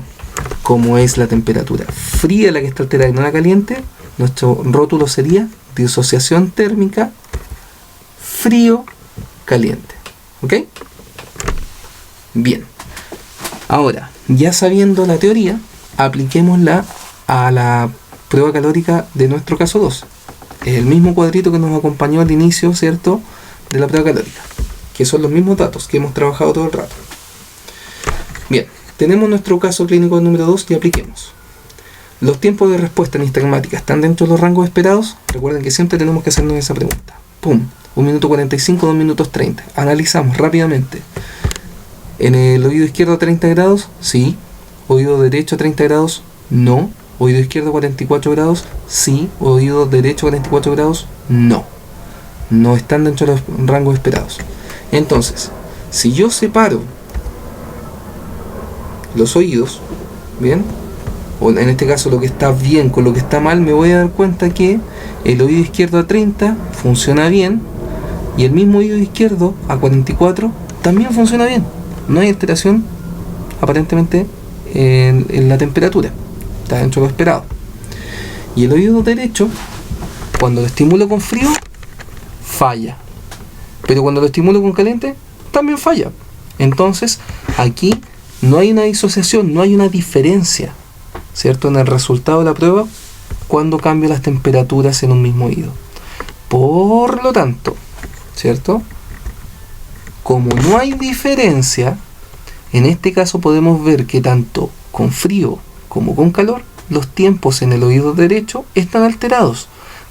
como es la temperatura fría la que está alterada y no la caliente, nuestro rótulo sería disociación térmica frío caliente. ¿Ok? Bien. Ahora, ya sabiendo la teoría, apliquémosla a la prueba calórica de nuestro caso 2. Es el mismo cuadrito que nos acompañó al inicio, ¿cierto?, de la prueba calórica, que son los mismos datos que hemos trabajado todo el rato. Bien, tenemos nuestro caso clínico número 2 y apliquemos. ¿Los tiempos de respuesta nistagmática están dentro de los rangos esperados? Recuerden que siempre tenemos que hacernos esa pregunta. ¡Pum! 1 minuto 45, 2 minutos 30. Analizamos rápidamente. ¿En el oído izquierdo a 30 grados? Sí. ¿Oído derecho a 30 grados? No. ¿Oído izquierdo a 44 grados? Sí. ¿Oído derecho a 44 grados? No. No están dentro de los rangos esperados. Entonces, si yo separo los oídos, ¿bien? O en este caso lo que está bien con lo que está mal, me voy a dar cuenta que el oído izquierdo a 30 funciona bien y el mismo oído izquierdo a 44 también funciona bien. No hay alteración aparentemente en la temperatura, está dentro de lo esperado. Y el oído derecho, cuando lo estimulo con frío, falla, pero cuando lo estimulo con caliente, también falla. Entonces aquí no hay una disociación, no hay una diferencia, ¿cierto?, en el resultado de la prueba cuando cambio las temperaturas en un mismo oído. Por lo tanto, ¿cierto?, como no hay diferencia, en este caso podemos ver que tanto con frío como con calor, los tiempos en el oído derecho están alterados,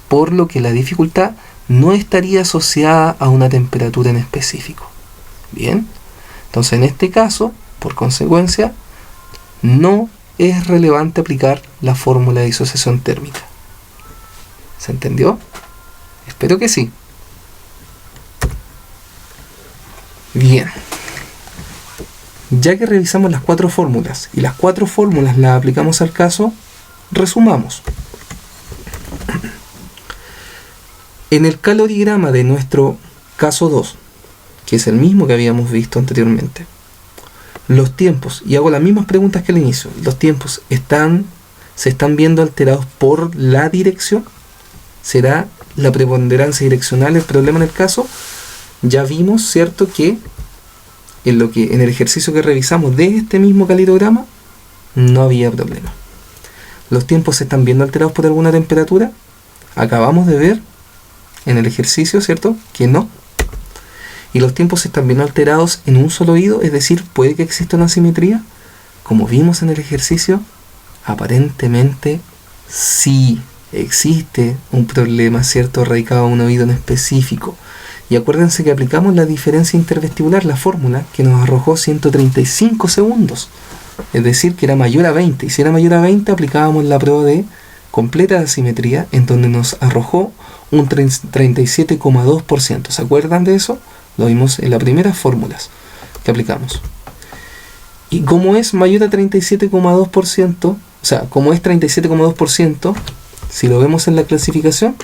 por lo que la dificultad no estaría asociada a una temperatura en específico. Bien, entonces en este caso, por consecuencia, no es relevante aplicar la fórmula de disociación térmica. ¿Se entendió? Espero que sí. Bien. Ya que revisamos las 4 fórmulas y las 4 fórmulas las aplicamos al caso, resumamos. En el calorigrama de nuestro caso 2, que es el mismo que habíamos visto anteriormente, los tiempos, y hago las mismas preguntas que al inicio, los tiempos se están viendo alterados por la dirección. ¿Será la preponderancia direccional el problema en el caso? Ya vimos, ¿cierto?, que en el ejercicio que revisamos de este mismo calorograma no había problema. Los tiempos se están viendo alterados por alguna temperatura. Acabamos de ver en el ejercicio, ¿cierto?, que no. Y los tiempos se están viendo alterados en un solo oído, es decir, puede que exista una asimetría. Como vimos en el ejercicio, aparentemente sí existe un problema, ¿cierto?, radicado en un oído en específico. Y acuérdense que aplicamos la diferencia intervestibular, la fórmula, que nos arrojó 135 segundos. Es decir, que era mayor a 20. Y si era mayor a 20, aplicábamos la prueba de completa asimetría, en donde nos arrojó un 37,2%. ¿Se acuerdan de eso? Lo vimos en las primeras fórmulas que aplicamos. Y como es mayor a 37,2%, o sea, como es 37,2%, si lo vemos en la clasificación,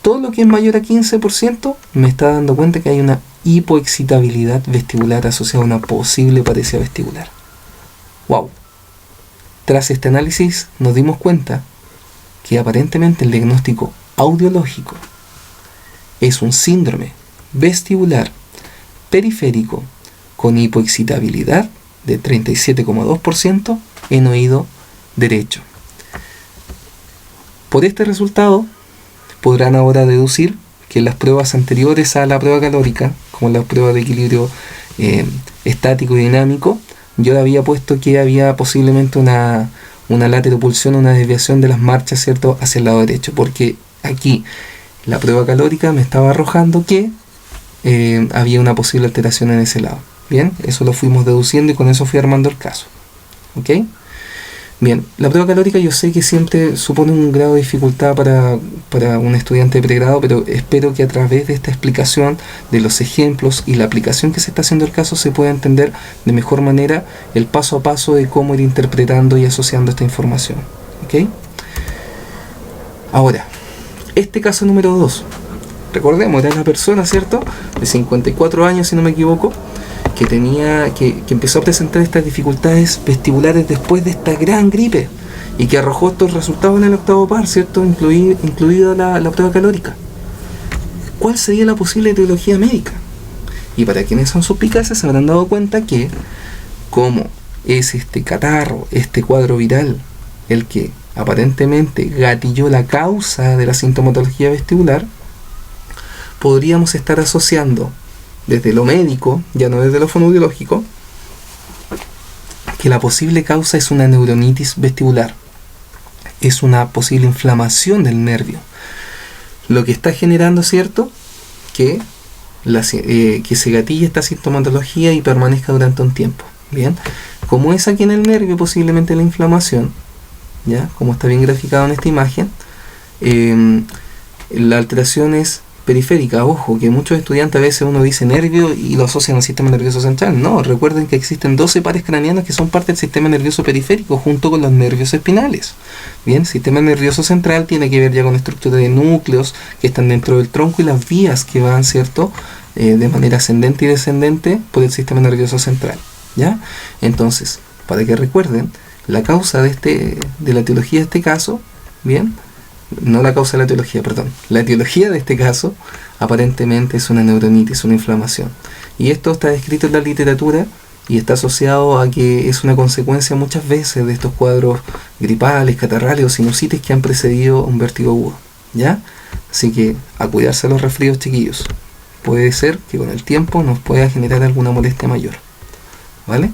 todo lo que es mayor a 15% me está dando cuenta que hay una hipoexcitabilidad vestibular asociada a una posible paresia vestibular. ¡Wow! Tras este análisis nos dimos cuenta que aparentemente el diagnóstico audiológico es un síndrome vestibular periférico con hipoexcitabilidad de 37,2% en oído derecho. Por este resultado podrán ahora deducir que las pruebas anteriores a la prueba calórica, como la prueba de equilibrio estático y dinámico, yo había puesto que había posiblemente una lateropulsión, una desviación de las marchas, ¿cierto?, hacia el lado derecho, porque aquí la prueba calórica me estaba arrojando que había una posible alteración en ese lado. Bien, eso lo fuimos deduciendo y con eso fui armando el caso. ¿Ok? Bien, la prueba calórica yo sé que siempre supone un grado de dificultad para un estudiante de pregrado, pero espero que a través de esta explicación, de los ejemplos y la aplicación que se está haciendo el caso, se pueda entender de mejor manera el paso a paso de cómo ir interpretando y asociando esta información. ¿Ok? Ahora, este caso número 2, recordemos, era una persona, ¿cierto?, de 54 años, si no me equivoco, que empezó a presentar estas dificultades vestibulares después de esta gran gripe y que arrojó estos resultados en el octavo par, ¿cierto?, incluida la prueba calórica. ¿Cuál sería la posible etiología médica? Y para quienes son suspicaces se habrán dado cuenta que, como es este catarro, este cuadro viral, el que aparentemente gatilló la causa de la sintomatología vestibular, podríamos estar asociando desde lo médico, ya no desde lo fonoaudiológico, que la posible causa es una neuronitis vestibular, es una posible inflamación del nervio, lo que está generando, ¿cierto?, que se gatille esta sintomatología y permanezca durante un tiempo. Bien, como es aquí en el nervio posiblemente la inflamación, ya como está bien graficado en esta imagen, la alteración es periférica. Ojo, que muchos estudiantes a veces uno dice nervio y lo asocian al sistema nervioso central. No, recuerden que existen 12 pares craneanos que son parte del sistema nervioso periférico junto con los nervios espinales. Bien, el sistema nervioso central tiene que ver ya con la estructura de núcleos que están dentro del tronco y las vías que van, ¿cierto?, de manera ascendente y descendente por el sistema nervioso central. ¿Ya? Entonces, para que recuerden, la causa de la etiología de este caso, bien, no la causa de la etiología, perdón, la etiología de este caso aparentemente es una neuronitis, una inflamación. Y esto está descrito en la literatura y está asociado a que es una consecuencia muchas veces de estos cuadros gripales, catarrales o sinusitis que han precedido un vértigo agudo. ¿Ya? Así que a cuidarse de los resfríos, chiquillos. Puede ser que con el tiempo nos pueda generar alguna molestia mayor. ¿Vale?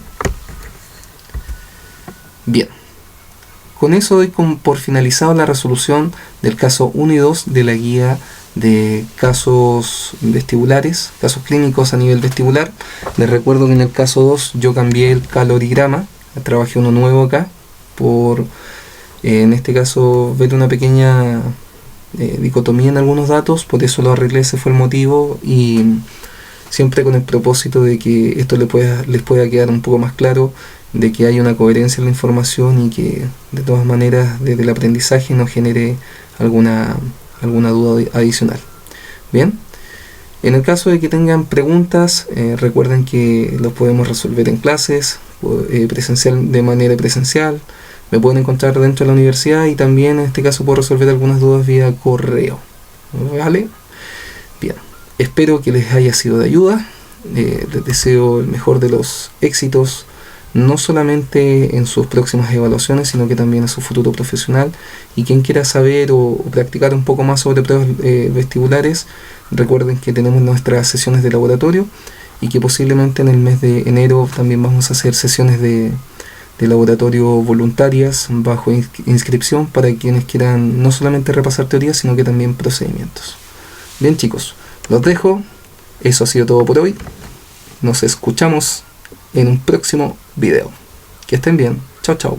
Bien. Con eso doy por finalizado la resolución del caso 1 y 2 de la guía de casos vestibulares, casos clínicos a nivel vestibular. Les recuerdo que en el caso 2 yo cambié el calorigrama, trabajé uno nuevo acá, por en este caso ver una pequeña dicotomía en algunos datos, por eso lo arreglé, ese fue el motivo, y siempre con el propósito de que esto les pueda quedar un poco más claro, de que hay una coherencia en la información y que de todas maneras desde el aprendizaje no genere alguna duda adicional. Bien, en el caso de que tengan preguntas, recuerden que los podemos resolver en clases, de manera presencial. Me pueden encontrar dentro de la universidad y también en este caso puedo resolver algunas dudas vía correo. ¿Vale? Bien, espero que les haya sido de ayuda. Les deseo el mejor de los éxitos, no solamente en sus próximas evaluaciones, sino que también en su futuro profesional. Y quien quiera saber o practicar un poco más sobre pruebas vestibulares, recuerden que tenemos nuestras sesiones de laboratorio y que posiblemente en el mes de enero también vamos a hacer sesiones de laboratorio voluntarias bajo inscripción para quienes quieran no solamente repasar teoría, sino que también procedimientos. Bien, chicos, los dejo. Eso ha sido todo por hoy. Nos escuchamos en un próximo video. Que estén bien. Chao, chao.